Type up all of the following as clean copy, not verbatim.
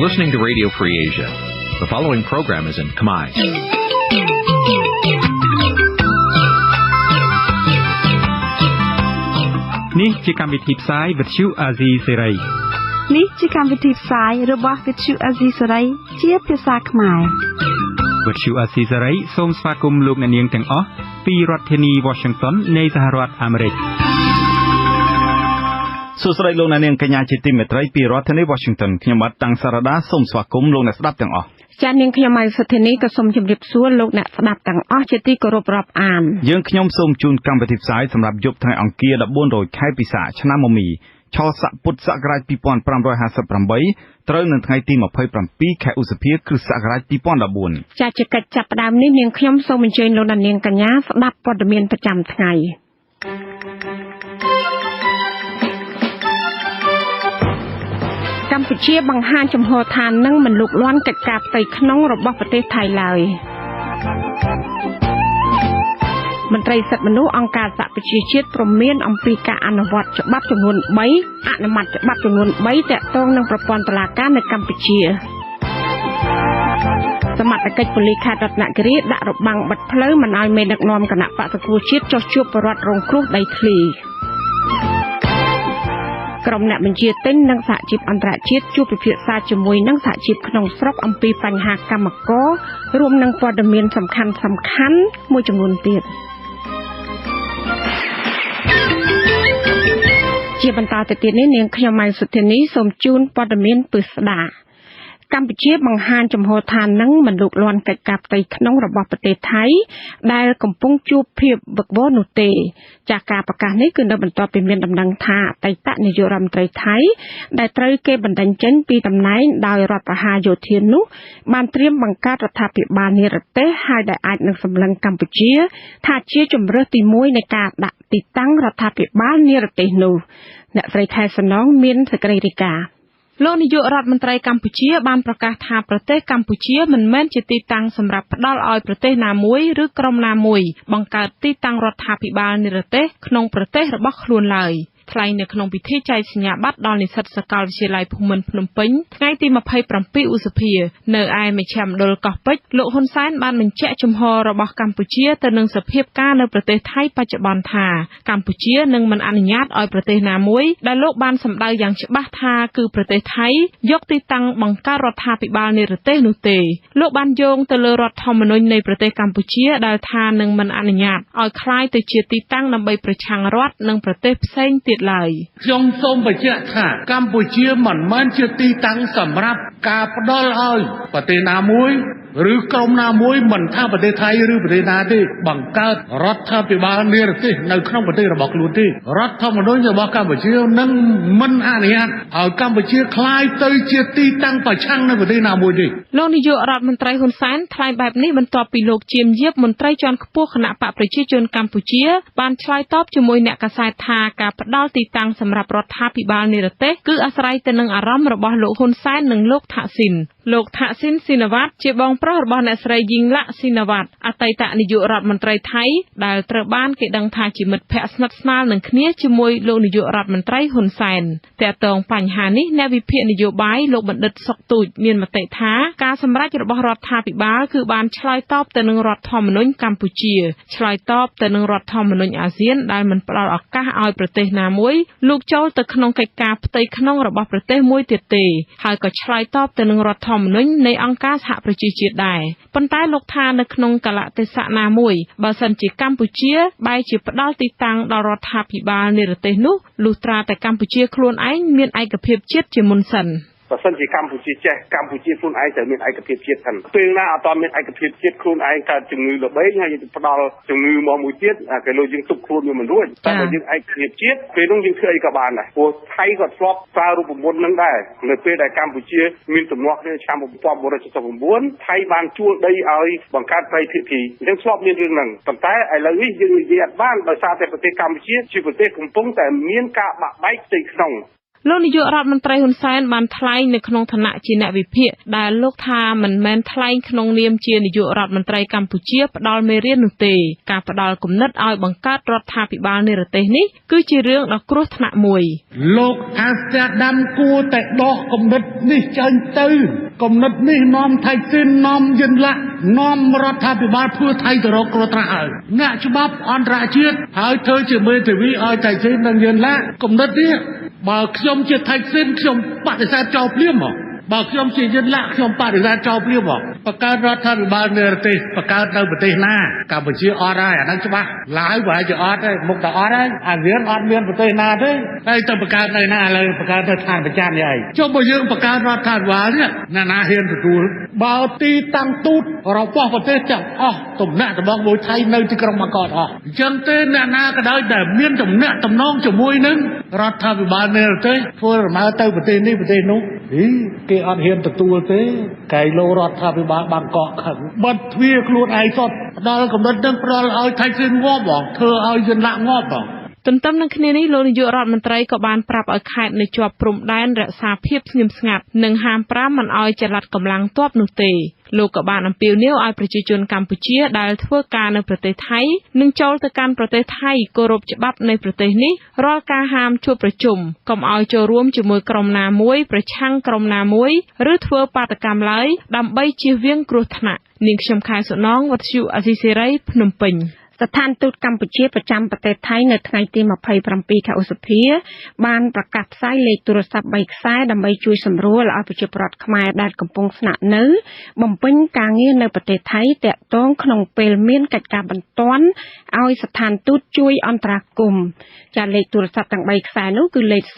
You're listening to Radio Free Asia. The following program is in Khmer. Nǐ chi càm bi tiệp xáy vệt chiu a zì sáy. Nǐ chi càm bi tiệp xáyរបស់វិទ្យុអាស៊ីសេរីជាភាសាខ្មែរវិទ្យុអាស៊ីសេរីសូមស្វាគមន៍លោកអ្នកនាងទាំងអស់ពីរដ្ឋធានី Washington នៃសហរដ្ឋអាមេរិកសួស្តីលោកអ្នកនាងកញ្ញាជាទីមេត្រីពីរដ្ឋធានី Washington ខ្ញុំបាទតាំងសារ៉ាដាសូមស្វាគមន៍លោកអ្នកស្ដាប់ទាំងអស់ចា៎នាងខ្ញុំម៉ៃសុធានីក៏សូមជម្រាបសួរលោកអ្នកស្ដាប់ទាំងអស់ជាទីគោរពរាប់អានយើងខ្ញុំសូមជូនកម្មវិធីផ្សាយសម្រាប់យប់ថ្ងៃអង្គារ14រោចខែពិសាខឆ្នាំមមីឆស័កពុទ្ធសករាជ2558ត្រូវនៅថ្ងៃទី27ខែឧសភាគ្រិស្តសករាជ2014ចា៎ជាកិច្ចចាប់ផ្ដើមនេះនាងខ្ញុំសូមអញ្ជើញលោកអ្នកនាងកញ្ញាស្ដាប់ព័ត៌មានប្រចាំថ្ងៃកម្ពុជាបង្ហាញចំហថានឹងមិនលូកលាន់កិច្ចការផ្ទៃក្នុងរបស់ប្រទេសថៃឡើយមន្ត្រីសិទ្ធិមនុស្សអង្គការសហប្រជាជាតិព្រមានអំពីការអនុវត្តច្បាប់ចំនួន3អនុម័តច្បាប់ចំនួន3ទាក់ទងនឹងប្រព័ន្ធតុលាការនៅកម្ពុជាសមត្ថកិច្ចប៉ូលីសខេត្តរតនគិរីដាក់របាំងបិទផ្លូវមិនឲ្យមេដឹកនាំគណៈបក្សសង្គ្រោះជាតិចុះជួបបរិវត្តរងគ្រោះដីធ្លីក្រុមអ្នកបញ្ជាទិញនិងសហជីពអន្តរជាតិជួបពិភាក្សាជាមួយនឹងសហជីពក្នុងស្រុកអំពីបញ្ហាកម្មកររួមនឹងព័ត៌មានសំខាន់មួយចំនួនទៀតជាបន្តទៅទៀតនេះនាងខ្ញុំម៉ៃសុធានីសូមជូនព័ត៌មានពិស្ដាកម្ពុជាបង្ហាញចំហថានឹងមិនលូកលាន់កិច្ចការផ្ទៃក្នុងរបស់ប្រទេសថៃដែលកំពុងជួបភាពវឹកវរនោះទេចាស់ការប្រកាសនេះគឺនៅបន្ទាប់ពីមានដំណឹងថាអតីតនាយករដ្ឋមន្ត្រីថៃដែលត្រូវគេបណ្តេញចេញពីតំណែងដោយរដ្ឋប្រហារយោធានោះបានត្រៀមបង្កើតរដ្ឋាភិបាលនិរទេសហើយដែលអាចនឹងសម្លឹងកម្ពុជាថាជាជំរើសទី1នៃការដាក់ទីតាំងរដ្ឋាភិបាលនិរទេសនោះអ្នកស្រីខែសំណងមានសេចក្តីរាយការណ៍លោកនាយករដ្ឋមន្ត្រីកម្ពុជាបានប្រកាសថាប្រទេសកម្ពុជាមិនមែនជាទីតាំងសម្រាប់ផ្ដល់ឲ្យប្រទេសណាមួយឬក្រុមណាមួយបង្កើតទីតាំងរដ្ឋាភិបាលនិរទេសក្នុងប្រទេសរបស់ខ្លួនឡើយថ្លែងនៅក្នុងពិធីចែកសញ្ញាបត្រដល់និស្សិតសាកលវិទ្យាល័យភូមិន្ទភ្នំពេញថ្ងៃទី27ឧសភានៅឯមជ្ឈមណ្ឌលកោះពេជ្រលោកហ៊ុនសែនបានបញ្ជាក់ជំហររបស់កម្ពុជាទៅនឹងសភាពការនៅប្រទេសថៃបច្ចុប្បន្នថាកម្ពុជានឹងមិនអនុញ្ញាតឲ្យប្រទេសណាមួយដែលលោកបានសម្ដៅយ៉ាងច្បាស់ថាគឺប្រទេសថៃយកទីតាំងបង្កើតរដ្ឋាភិបាលនិរទេសនោះទេលោកបានយោងទៅលើរដ្ឋធម្មនុញ្ញនៃប្រទេសកម្ពុជាដែលថានឹងមិនអនុញ្ញាតឲ្យคล้ายទៅជាទីតាំងដើម្បីប្រឆាំងរដ្ឋនិងប្រទេសផ្សេងទៀតខ្ញុំសូមបញ្ជាក់ថាកម្ពុជាមិនមែនជាទីតាំងសម្រាប់ការផ្ដល់ឲ្យប្រទេសណាមួយឬក្រុមណាមួយមិនថាប្រទេសថៃឬប្រទេសណាទេបង្កើតរដ្ឋាភិបាលនិរទេសនៅក្នុងប្រទេសរបស់ខ្លួនទេរដ្ឋធម្មនុញ្ញរបស់កម្ពុជានឹងមិនអនុញ្ញាតឲ្យកម្ពុជាคล้ายទៅជាទីតាំងប្រឆាំងនៅប្រទេសណាមួយទេលោកនាយករដ្ឋមន្ត្រីហ៊ុនសែនថ្លែងបែបនេះបន្ទាប់ពីលោកជាមយាបមន្ត្រីជាន់ខ្ពស់គណៈបកប្រជាជនកម្ពុជាបានឆ្លើយតបជាមួយអ្នកកាសែតថាការផ្ដល់ទីតាំងសម្រាប់រដ្ឋាភិបាលនិរទេសគឺអាស្រ័យទៅនឹងអារម្មណ៍របស់លោកហ៊ុនសែននិងលោកថាក់ស៊ីនលោកថាក់ស៊ីនស៊ីណាវ៉ាត់ជាបងប្រុសរបស់អ្នកស្រីយីងឡាក់ស៊ីណាវ៉ាត់អតីតនាយករដ្ឋមន្ត្រីថៃដែលត្រូវបានគេដឹងថាជាមិត្តភក្តិស្និទ្ធស្នាលនឹងគ្នាជាមួយលោកនាយករដ្ឋមន្ត្រីហ៊ុនសែនទាក់ទងបញ្ហានេះអ្នកវិភាគនយោបាយលោកបណ្ឌិតសុកទូចមានមតិថាការសម្រេចរបស់រដ្ឋាភិបាលគឺបានឆ្លើយតបទៅនឹងរដ្ឋធម្មនុញ្ញកម្ពុជាឆ្លើយតបទៅនឹងរដ្ឋធម្មនុញ្ញអាស៊ានដែលមិនផ្ដល់ឱកាសឲ្យប្រទេសណាមួយលោកចូលទៅក្នុងកិច្ចការផ្ទៃក្នុងរបស់ប្រទេសមួយទៀតទេហើយក៏ឆ្លើយតបទៅនឹងរដ្ឋធម្មនុញ្ញនៃអង្គការសហប្រជាជាតិដែរប៉ុន្តែលោកថានៅក្នុងកលៈទេសៈណាមួយបើសិនជាកម្ពុជាបែរជាផ្ដល់ទីតាំងដល់រដ្ឋាភិបាលនិរទេសនោះលុះត្រាតែកម្ពុជាខ្លួនឯងមានឯកភាពជាតិជាមុនសិនបើសិនជាកម្ពុជាចេះកម្ពុជាខ្លួនឯងត្រូវមានឯកភាពជាតិសិនពេលណាអត់ទាន់មានឯកភាពជាតិខ្លួនឯងកើតជំងឺល្បែងហើយផ្ដល់ជំងឺមកមួយទៀតគេលោកយើងទប់ខ្លួនវាមិនរួចតែបើយើងឯកភាពជាតិពេលនោះយើងធ្វើអីក៏បានដែរព្រោះថៃក៏ធ្លាប់ប្រើរូបមន្តនឹងដែរនៅពេលដែលកម្ពុជាមានទំនាស់គ្នាឆ្នាំ1979ថៃបានជួលដីឲ្យបង្កើតប្រៃភាគីអញ្ចឹងធ្លាប់មានរឿងហ្នឹងប៉ុន្តែឥឡូវនេះយើងនិយាយអត់បានដោយសារតែប្រទេសកម្ពុជាជាប្រទេសកំពុងតែមានការបាក់បែកផ្ទៃក្នុង លោកនាយករដ្ឋមន្ត្រីហ៊ុនសែនបានថ្លែងនៅក្នុងឋានៈជាអ្នកវិភាគដែលលោកថាមិនមែនថ្លែងក្នុងនាមជានាយករដ្ឋមន្ត្រីកម្ពុជាផ្ដល់មេរៀននោះទេការផ្ដល់គំនិតឲ្យបង្កើតរដ្ឋាភិបាលនិរទេសនេះគឺជារឿងដ៏គ្រោះថ្នាក់មួយលោកអាស្តាដាំគួរតែដោះគំនិតនេះចេញទៅគំនិតនេះនាំថៃស៊ីននាំយិនឡាក់នាំរដ្ឋាភិបាលធ្វើថៃទៅរកគ្រោះថ្នាក់ហើយអ្នកច្បាប់អន្តរជាតិហើយធ្វើជាមេធាវីឲ្យថៃស៊ីននិងយិនឡាក់គំនិតនេះបើខ្ញុំជាថៃស៊ីនខ្ញុំបដិសេធចោលភ្លាមមកបើខ្ញុំជាយិនឡាក់ខ្ញុំបដិសេធចោលភ្លាមមកបង្កើតរដ្ឋាភិបាលនិរទេសបង្កើតនៅប្រទេសណាកម្ពុជាអត់ហើយអាហ្នឹងច្បាស់ឡើយប្រហែលជាអត់ទេមុខតែអត់ហើយអាស៊ានអត់មានប្រទេសណាទេហើយទៅបង្កើតនៅណាឥឡូវបង្កើតនៅឋានប្រចាំនេះឯងចុះបើយើងបង្កើតរដ្ឋាភិបាលនេះណាហ៊ានទទួលបើទីតាំងទូតរបស់ប្រទេសទាំងអស់ទំនាក់ទំនងមួយថៃនៅទីក្រុងបាងកកអស់អញ្ចឹងទេអ្នកណាក៏ដោយដែលមានទំនាក់ទំនងជាមួយនឹងរដ្ឋាភិបាលនិរទេសធ្វើដំណើរទៅប្រទេសនេះប្រទេសនោះគេអត់ហ៊ានទទួលទេកែលោរដ្ឋាភិបាលបាងកកខឹងបិទទ្វារខ្លួនឯងសុទ្ធដល់កំណត់នឹងផ្ដល់ឲ្យថៃស៊ីនងាប់បងធ្វើឲ្យយិនឡាក់ងាប់បងទន្ទឹមនឹងគ្នានេះលោកនាយករដ្ឋមន្ត្រីក៏បានប្រាប់ឲ្យខេត្តនៅជាប់ព្រំដែនរក្សាភាពស្ងៀមស្ងាត់និងហាម5មិនឲ្យចល័តកម្លាំងទ័ពនោះទេលោកក៏បានអំពាវនាវឲ្យប្រជាជនកម្ពុជាដែលធ្វើការនៅប្រទេសថៃនិងចូលទៅកាន់ប្រទេសថៃគោរពច្បាប់នៃប្រទេសនេះរាល់ការហាមជួបប្រជុំកុំឲ្យចូលរួមជាមួយក្រុមណាមួយប្រឆាំងក្រុមណាមួយឬធ្វើបាតកម្មឡើយដើម្បីជៀសវាងគ្រោះថ្នាក់នាងខ្ញុំខែសុណងវត្តជូអាស៊ីសេរីភ្នំពេញស្ថានទូតកម្ពុជាប្រចាំប្រទេសថៃនៅថ្ងៃទី27ខែឧសភាបានប្រកាសផ្សាយលេខទូរស័ព្ទ3ខ្សែដើម្បីជួយសម្រួលឲ្យប្រជាពលរដ្ឋខ្មែរដែលកំពុងស្នាក់នៅបំពេញការងារនៅប្រទេសថៃតាក់ទងក្នុងពេលមានកិច្ចការបន្ទាន់ឲ្យស្ថានទូតជួយអន្តរាគមន៍ចាលេខទូរស័ព្ទទាំង3ខ្សែនោះគឺលេខ081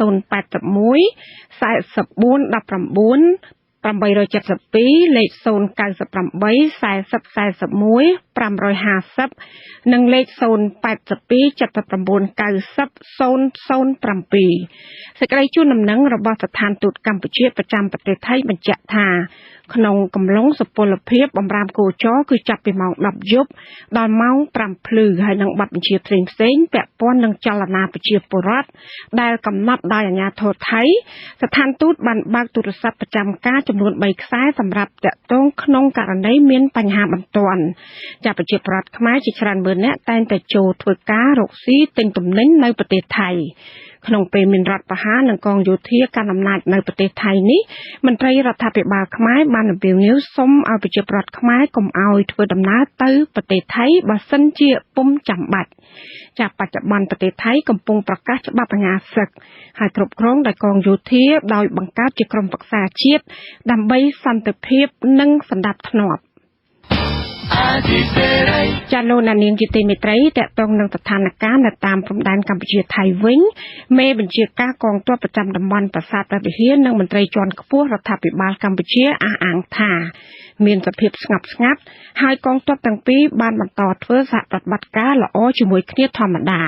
44 19 872លេខ098 40 41 550និងលេខ082 79 90 007សេចក្តីជូនដំណឹងរបស់ស្ថានទូតកម្ពុជាប្រចាំប្រទេសថៃបញ្ជាក់ថាក្នុងកំឡុងសុពលភាពបម្រាមគោចរគឺចាប់ពីម៉ោង 10 យប់ដល់ម៉ោង 5 ភ្លឺហើយនឹងប័ណ្ណបញ្ជាផ្សេងៗពាក់ព័ន្ធនឹងចលនាប្រជាពលរដ្ឋដែលកំណត់ដោយអាជ្ញាធរថៃស្ថានទូតបានបើកទូរស័ព្ទប្រចាំការចំនួន3ខ្សែសម្រាប់តាក់ទងក្នុងករណីមានបញ្ហាបន្ទាន់ចាប់ប្រជាពលរដ្ឋខ្មែរជាច្រើនម៉ឺននាក់តែងតែចូលធ្វើការរកស៊ីទិញទំនិញនៅប្រទេសថៃក្នុងពេលមានរដ្ឋប្រហារនិងកងយោធាកាន់អំណាចនៅប្រទេសថៃនេះមន្ត្រីរដ្ឋាភិបាលខ្មែរបានអំពាវនាវសុំឲ្យប្រជាពលរដ្ឋខ្មែរកុំឲ្យធ្វើដំណើរទៅប្រទេសថៃបើសិនជាពុំចាំបាច់ចាប់បច្ចុប្បន្នប្រទេសថៃកំពុងប្រកាសច្បាប់អាជ្ញាសឹកហើយគ្រប់គ្រងដោយកងយោធាដោយបង្កើតជាក្រុមប្រឹក្សាជាតិដើម្បីសន្តិភាពនិងសណ្ដាប់ធ្នាប់ចាលោកនាងជាទីមេត្រីតកតងនឹងស្ថានភាពនៅតាមព្រំដែនកម្ពុជាថៃវិញមេបញ្ជាការកងទ័ពប្រចាំតំបន់ប្រាសាទព្រះវិហារនិងមន្ត្រីជាន់ខ្ពស់រដ្ឋាភិបាលកម្ពុជាអះអាងថាមានសភាពស្ងប់ស្ងាត់ហើយកងទ័ពទាំងពីរបានបន្តធ្វើសហប្រតិបត្តិការល្អជាមួយគ្នាធម្មតា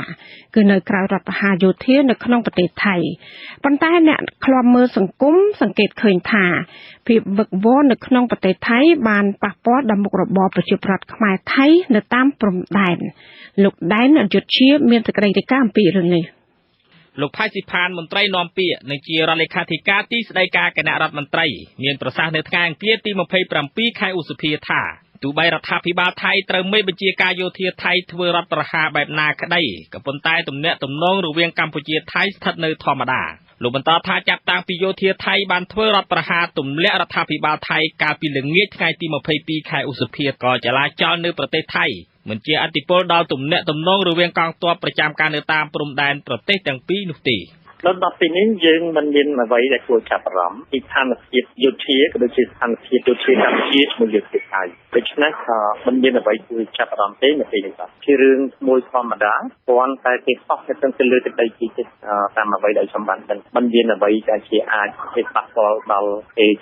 គឺនៅក្រៅរដ្ឋប្រហារយោធានៅក្នុងប្រទេសថៃប៉ុន្តែអ្នកឃ្លាំមើលសង្គមសង្កេតឃើញថាភាពវឹកវរនៅក្នុងប្រទេសថៃបានប៉ះពាល់ដល់មុខរបរប្រជាពលរដ្ឋខ្មែរថៃនៅតាមព្រំដែនលោកដែនយុទ្ធជាមានសេចក្តីរាយការណ៍អំពីរឿងនេះលោកផៃស៊ីផានមន្ត្រីនាំពាក្យនិងជារដ្ឋលេខាធិការទីស្តីការគណៈរដ្ឋមន្ត្រីមានប្រសាសន៍នៅថ្ងៃអង្គារទី27ខែឧសភាថាទោះបីរដ្ឋាភិបាលថៃត្រូវមេបញ្ជាការយោធាថៃធ្វើរដ្ឋប្រហារបែបណាក្តីក៏ប៉ុន្តែទំនាក់ទំនងរវាងកម្ពុជាថៃស្ថិតនៅធម្មតាលោកបន្តថាចាប់តាំងពីយោធាថៃបានធ្វើរដ្ឋប្រហារទម្លាក់រដ្ឋាភិបាលថៃកាលពីល្ងាចថ្ងៃទី22ខែឧសភាក៏ចលាចលនៅប្រទេសថៃមិនជាអធិពលដល់ទំនាក់ទំនងរវាងកងទ័ពប្រចាំការនៅតាមព្រំដែនប្រទេសទាំងពីរនោះទេដល់ពេលនេះយើងមិនមានអ្វីដែលគួរចាប់អារម្មណ៍ពីស្ថានភាពយោធាក៏ដូចជាស្ថានភាពយោធាកម្ពុជាជាមួយយោធាថៃដូច្នេះមិនមានអ្វីគួរចាប់អារម្មណ៍ទេនៅពេលនេះបាទជារឿងមួយធម្មតាគ្រាន់តែគេខុសទៅលើទឹកដីទីតាមអ្វីដែលសម្បត្តិមិនមានអ្វីដែលជាអាចធ្វើប៉ះពាល់ដល់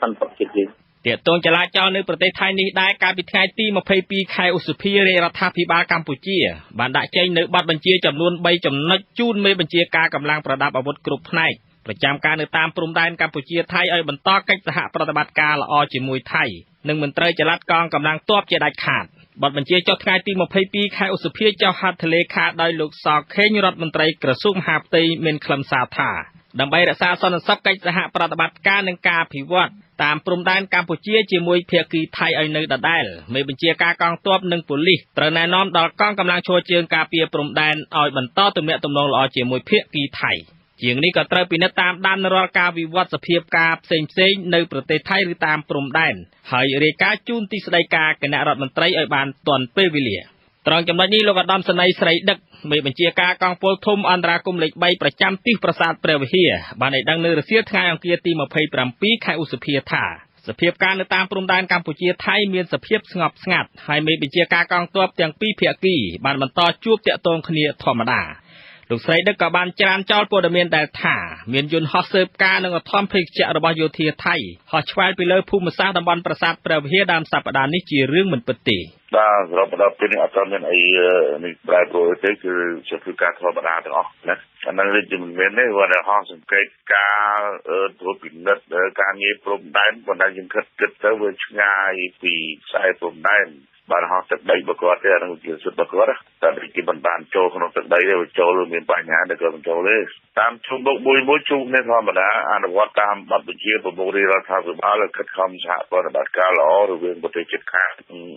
សន្តិភាពយើងទាក់ទងចលាចលនៅប្រទេសថៃនេះដែរកាលពីថ្ងៃទី22ខែឧសភារាជរដ្ឋាភិបាលកម្ពុជាបានដាក់ចេញនៅប័ណ្ណបញ្ជាចំនួន3ចំណុចជូនមេបញ្ជាការកម្លាំងប្រដាប់អាវុធគ្រប់ផ្នែកប្រចាំការនៅតាមព្រំដែនកម្ពុជាថៃឲ្យបន្តកិច្ចសហប្រតិបត្តិការល្អជាមួយថៃនិងមិនត្រូវចល័តកងកម្លាំងទ័ពជាដាច់ខាតប័ណ្ណបញ្ជាចុះថ្ងៃទី22ខែឧសភាចុះហត្ថលេខាដោយលោកសខេងរដ្ឋមន្ត្រីក្រសួងមហាផ្ទៃមានខ្លឹមសារថា ដើម្បីរក្សាសន្តិសុខកិច្ចសហប្រតិបត្តិការនិងការអភិវឌ្ឍតាមព្រំដែនកម្ពុជាជាមួយភាគីថៃឲ្យនៅដដែលមេបញ្ជាការកងទ័ពនិងប៉ូលីសត្រូវណែនាំដល់កងកម្លាំងឈរជើងការពារព្រំដែនឲ្យបន្តទំនាក់ទំនងល្អជាមួយភាគីថៃជាងនេះក៏ត្រូវពិនិត្យតាមដានរាល់ការវិវត្តសភាពការផ្សេងៗនៅប្រទេសថៃឬតាមព្រំដែនហើយរាយការណ៍ជូនទីស្តីការគណៈរដ្ឋមន្ត្រីឲ្យបានទាន់ពេលវេលាត្រង់ចំណុចនេះលោកឧត្តមសេនីយ៍ស្រីដឹកមេបញ្ជាការកងពលធំអន្តរាគមន៍លេខ3ប្រចាំទីប្រាសាទព្រះវិហារបានឲ្យដឹងនៅរសៀលថ្ងៃអង្គារទី27ខែឧសភាថាសភាពការនៅតាមព្រំដែនកម្ពុជាថៃមានសភាពស្ងប់ស្ងាត់ហើយមេបញ្ជាការកងទ័ពទាំងពីរភាគីបានបន្តជួបតាក់ទងគ្នាធម្មតាលោកស្រីដឹកក៏បានច្រានចោលព័ត៌មានដែលថាមានយន្តហោះស៊ើបការនិងអធម្មភេកជ្ជៈរបស់យោធាថៃហោះឆ្វែលពីលើភូមិសាស្ត្រតំបន់ប្រាសាទព្រះវិហារដើមសប្តាហ៍នេះជារឿងមិនពិតទេបាទសម្រាប់ដល់ពេលនេះអត់មានអីនេះប្រែប្រួលទេគឺជាការធម្មតាទាំងអស់ណាអានឹងវាមិនមែនទេគាត់ហោះសង្កេតការត្រួតពិនិត្យការងារព្រំដែនប៉ុន្តែយើងគិតទៅវាឆ្ងាយពីខ្សែព្រំដែនបានហោះទឹកដីរបស់គាត់ទេអានឹងជាសិទ្ធិរបស់គាត់តែគេមិនបានចូលក្នុងទឹកដីទេចូលមានបញ្ហាតែគាត់មិនចូលទេតាមជុំបុកមួយជុំនេះធម្មតាអនុវត្តតាមបទបញ្ជាប្រមុខរាជរដ្ឋាភិបាលខិតខំសហប្រតិបត្តិការល្អរវាងប្រទេសជិតខាង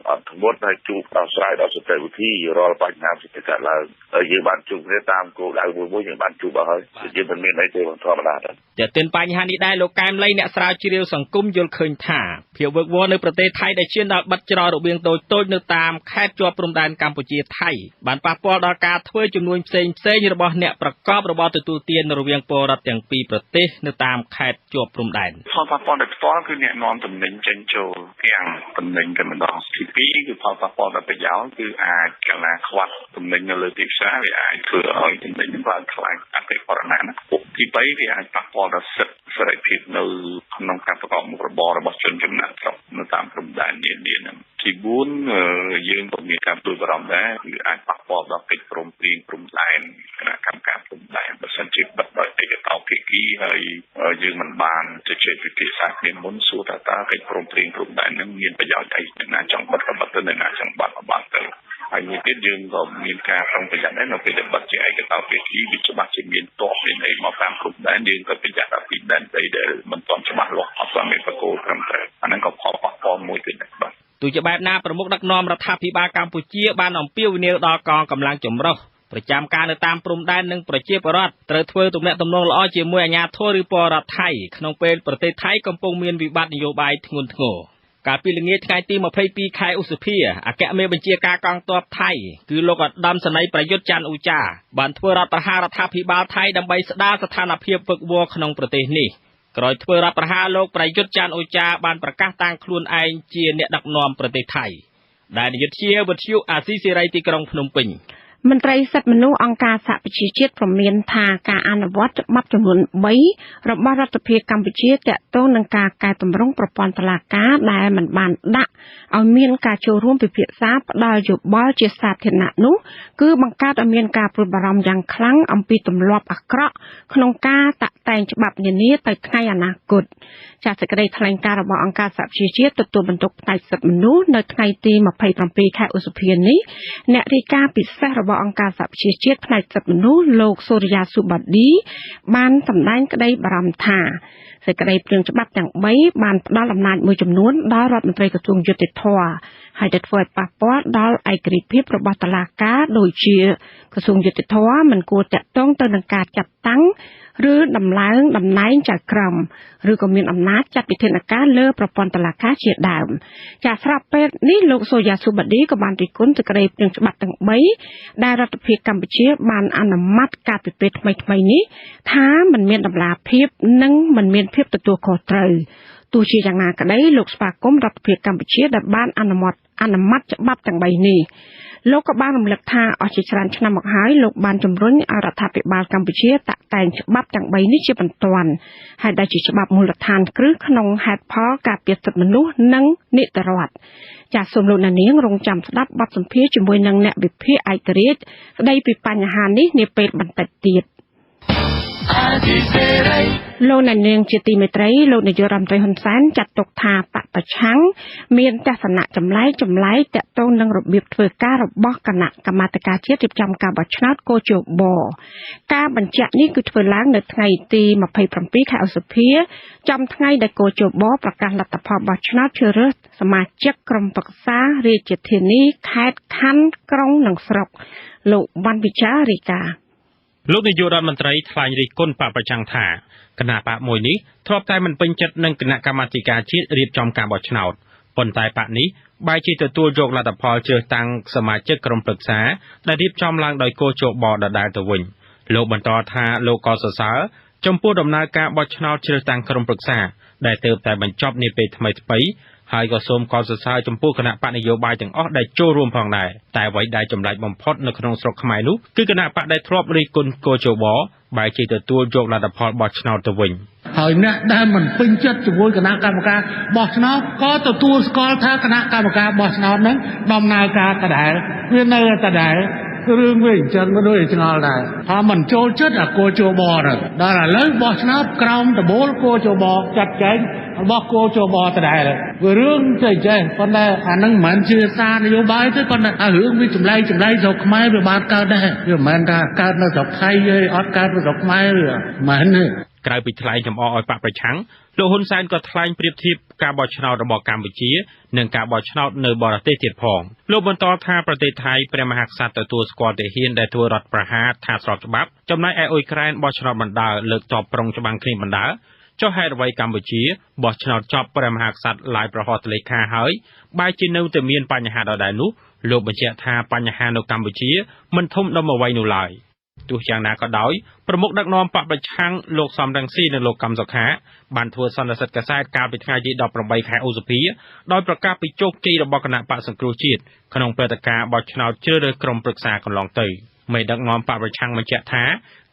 អត់ធ្មត់ហើយជួបដោះស្រាយដល់សន្តិវិធីរាល់បញ្ហាផ្សេងៗកើតឡើងហើយយើងបានជួបគ្នាតាមគោលដៅមួយយើងបានជួបអស់ហើយជាមិនមានអីទេធម្មតាទេតែទិនបញ្ហានេះដែរលោកកែមលីអ្នកស្រាវជ្រាវសង្គមយល់ឃើញថាភាពវឹកវរនៅប្រទេសថៃដែលឈានដល់បិទច្រករបៀងតូចនៅតាមខេត្តជាប់ព្រំដែនកម្ពុជាថៃបានប៉ះពាល់ដល់ការធ្វើចំនួនផ្សេងរបស់អ្នកប្រកបរបរទទួលទានរវាងពលរដ្ឋទាំងពីរប្រទេសនៅតាមខេត្តជាប់ព្រំដែនផលប៉ះពាល់ដោយផ្ទាល់គឺអ្នកនាំទំនិញចេញចូលទាំងទំនិញតែម្ដងទី2គឺផលប៉ះពាល់ដល់ប្រយោជន៍គឺអាចកាលណាខ្វះទំនិញនៅលើទីផ្សារវាអាចធ្វើឲ្យទំនិញបានខ្លាំងអតិផរណាណាទី3វាអាចប៉ះពាល់ដល់សិទ្ធិសេរីភាពនៅក្នុងការប្រកបមុខរបររបស់ជនចំណាក់ស្រុកនៅតាមព្រំដែននានាហ្នឹងទី4យើងក៏មានការព្រួយបារម្ភដែរគឺអាចប៉ះពាល់ដល់កិច្ចព្រមព្រៀងព្រំដែនគណៈកម្មការព្រំដែនបើសិនជាបិទដោយឯកតោភាគីហើយយើងមិនបានជជែកពិភាក្សាគ្នាមុនសួរថាតើកិច្ចព្រមព្រៀងព្រំដែនហ្នឹងមានប្រយោជន៍អីអ្នកណាចង់បិទក៏បិទទៅអ្នកណាចង់បាត់ក៏បាត់ទៅហើយមួយទៀតយើងក៏មានការប្រុងប្រយ័ត្នដែរនៅពេលដែលបិទជាឯកតោភាគីវាច្បាស់ជាមានតបមានអីមកតាមព្រំដែនយើងក៏ប្រយ័ត្នពីដែនដីដែលមិនទាន់ច្បាស់លាស់អត់សមមានប្រកូលត្រឹមត្រូវអាហ្នឹងក៏ផលប៉ះពាល់មួយទៀតដែរទោះជាបែបណាប្រមុខដឹកនាំរដ្ឋាភិបាលកម្ពុជាបានអំពាវនាវដល់កងកម្លាំងចម្រុះប្រចាំការនៅតាមព្រំដែននិងប្រជាពលរដ្ឋត្រូវធ្វើទំនាក់ទំនងល្អជាមួយអាជ្ញាធរឬពលរដ្ឋថៃក្នុងពេលប្រទេសថៃកំពុងមានវិបត្តិនយោបាយធ្ងន់ធ្ងរកាលពីល្ងាចថ្ងៃទី22ខែឧសភាអគ្គមេបញ្ជាការកងទ័ពថៃគឺលោកឧត្តមសេនីយ៍ប្រយុទ្ធច័ន្ទអ៊ូចាបានធ្វើរដ្ឋប្រហាររដ្ឋាភិបាលថៃដើម្បីស្ដារស្ថានភាពវឹកវរក្នុងប្រទេសនេះក្រោយធ្វើរដ្ឋប្រហារលោកប្រយុទ្ធច័ន្ទអ៊ូចាបានប្រកាសតាំងខ្លួនឯងជាអ្នកដឹកនាំប្រទេសថៃដែលនាយកជាវិទ្យុអាស៊ីសេរីទីក្រុងភ្នំពេញមន្ត្រីសិទ្ធិមនុស្សអង្គការសហប្រជាជាតិព្រមានថាការអនុវត្តច្បាប់ចំនួន3របស់រដ្ឋាភិបាលកម្ពុជាទាក់ទងនឹងការកែតម្រង់ប្រព័ន្ធតុលាការដែលមិនបានដាក់ឲ្យមានការចូលរួមពិភាក្សាផ្ដល់យោបល់ជាសាធារណៈនោះគឺបង្កើតឲ្យមានការព្រួយបារម្ភយ៉ាងខ្លាំងអំពីទម្លាប់អាក្រក់ក្នុងការតាក់តែងច្បាប់នានាទៅថ្ងៃអនាគតចាសសេចក្តីថ្លែងការណ៍របស់អង្គការសហប្រជាជាតិទទួលបន្ទុកផ្នែកសិទ្ធិមនុស្សនៅថ្ងៃទី27ខែឧសភានេះអ្នករាយការណ៍ពិសេសរបស់អង្គការសហប្រជាជាតិផ្នែកសិទ្ធិមនុស្សលោកសូរិយាសុបាឌីបានសម្ដែងក្តីបារម្ភថាសេចក្តីព្រាងច្បាប់ទាំង3បានផ្ដល់អំណាចមួយចំនួនដល់រដ្ឋមន្ត្រីក្រសួងយុតិធម៌ហើយទៅធ្វើឲ្យប៉ះពាល់ដល់ឯករាជ្យភាពរបស់តុលាការដូចជាក្រសួងយុតិធម៌មិនគួរតាក់ទងទៅនឹងការចាត់តាំងឬដំឡើងតំណែងចៅក្រមឬក៏មានអំណាចចាត់វិធានការលើប្រព័ន្ធតុលាការជាដើមចាស្រាប់ពេលនេះលោកសូយ៉ាស៊ូបាឌីក៏បានរិះគន់សេចក្តីព្រាងច្បាប់ទាំង3ដែលរដ្ឋាភិបាលកម្ពុជាបានអនុម័តកាលពីពេលថ្មីនេះថាមិនមានតម្លាភាពនិងមិនមានភាពទទួលខុសត្រូវទោះជាយ៉ាងណាក្តីលោកស្វាគមន៍រដ្ឋាភិបាលកម្ពុជាដែលបានអនុម័តច្បាប់ទាំង3នេះលោកក៏បានរំលឹកថាអស់ជាច្រើនឆ្នាំមកហើយលោកបានជំរុញឲ្យរដ្ឋាភិបាលកម្ពុជាតាក់តែងច្បាប់ទាំង3នេះជាបន្ទាន់ហើយដែលជាច្បាប់មូលដ្ឋានគ្រឹះក្នុងហេតុផលការពារសិទ្ធិមនុស្សនិងនីតិរដ្ឋចាសសូមលោកអ្នកនាងរងចាំស្ដាប់បទសម្ភាសន៍ជាមួយនឹងអ្នកវិភាគឯករាជ្យស្ដីពីបញ្ហានេះនាពេលបន្តិចទៀត លោកអ្នកនាងជាទីមេត្រីលោកនាយករដ្ឋមន្ត្រីហ៊ុនសែនចាត់ទុកថាបពប្រឆាំងមានទស្សនៈចម្លែកតាក់ទងនឹងរបៀបធ្វើការរបស់គណៈកម្មាធិការជាតិរៀបចំការបោះឆ្នោតកោជបការបញ្ជាក់នេះគឺធ្វើឡើងនៅថ្ងៃទី27ខែឧសភាចំថ្ងៃដែលកោជបប្រកាសលទ្ធផលបោះឆ្នោតជ្រើសរើសសមាជិកក្រុមប្រឹក្សារាជធានីខេត្តខណ្ឌក្រុងនិងស្រុកលោកវ៉ាន់វិចារីកាលោកនាយករដ្ឋមន្ត្រីថ្លែងរិះគន់បកប្រឆាំងថាគណៈបកមួយនេះធ្លាប់តែមិនពេញចិត្តនឹងគណៈកម្មាធិការជាតិរៀបចំការបោះឆ្នោតប៉ុន្តែបកនេះបែរជាទទួលយកលទ្ធផលជ្រើសតាំងសមាជិកក្រុមប្រឹក្សាដែលរៀបចំឡើងដោយកោជបដដែលទៅវិញលោកបន្តថាលោកក៏សរសើរចំពោះដំណើរការបោះឆ្នោតជ្រើសតាំងក្រុមប្រឹក្សាដែលទើបតែបញ្ចប់នាពេលថ្មីហើយក៏សូមកោតសរសើរចំពោះគណៈបកនយោបាយទាំងអស់ដែលចូលរួមផងដែរតែអ្វីដែលចម្លែកបំផុតនៅក្នុងស្រុកខ្មែរនោះគឺគណៈបកដែលធ្លាប់រិះគន់កោជបបែរជាទទួលយកលទ្ធផលបោះឆ្នោតទៅវិញហើយអ្នកដែលមិនពេញចិត្តជាមួយគណៈកម្មការបោះឆ្នោតក៏ទទួលស្គាល់ថាគណៈកម្មការបោះឆ្នោតហ្នឹងដំណើរការដដែលវានៅដដែលរឿងវាអញ្ចឹងក៏ដូចឆ្ងល់ដែរថាមិនចូលចិត្តអាកោជបហ្នឹងដល់ឥឡូវបោះឆ្នោតក្រោមដបូលកោជបចាត់ចែងរបស់កោជបដដែលវារឿងទៅចេះប៉ុន្តែអាហ្នឹងមិនមែនជាសារនយោបាយទេប៉ុន្តែអារឿងវាចម្លែកស្រុកខ្មែរវាបានកើតដែរវាមិនមែនថាកើតនៅស្រុកថៃទេអត់កើតនៅស្រុកខ្មែរទេមិនទេក្រៅពីថ្លែងចំអកឲ្យបកប្រឆាំងលោកហ៊ុនសែនក៏ថ្លែងប្រៀបធៀបការបោះឆ្នោតរបស់កម្ពុជានិងការបោះឆ្នោតនៅបរទេសទៀតផងលោកបន្តថាប្រទេសថៃព្រះមហាក្សត្រទទួលស្គាល់ទាហានដែលធ្វើរដ្ឋប្រហារថាស្របច្បាប់ចំណែកឯអ៊ុយក្រែនបោះឆ្នោតបណ្ដាលលើកតបប្រុងច្បាំងគ្នាបណ្ដាលចុះហេតុអ្វីកម្ពុជាបោះឆ្នោតចប់ព្រះមហាក្សត្រឡាយប្រហោះទលេខាហើយបែរជានៅតែមានបញ្ហាដដែលនោះលោកបញ្ជាក់ថាបញ្ហានៅកម្ពុជាមិនធំដុំអ្វីនោះឡើយទោះយ៉ាងណាក៏ដោយប្រមុខដឹកនាំបកប្រឆាំងលោកសំរងស៊ីនិងលោកកំសុខាបានធ្វើសន្និសីទកាសែតកាលពីថ្ងៃទី18ខែឧសភាដោយប្រកាសពីជោគជ័យរបស់គណៈបកសង្គ្រោះជាតិក្នុងព្រឹត្តិការណ៍បោះឆ្នោតជ្រើសរើសក្រុមប្រឹក្សាកន្លងទៅមេដឹកនាំបកប្រឆាំងបញ្ជាក់ថា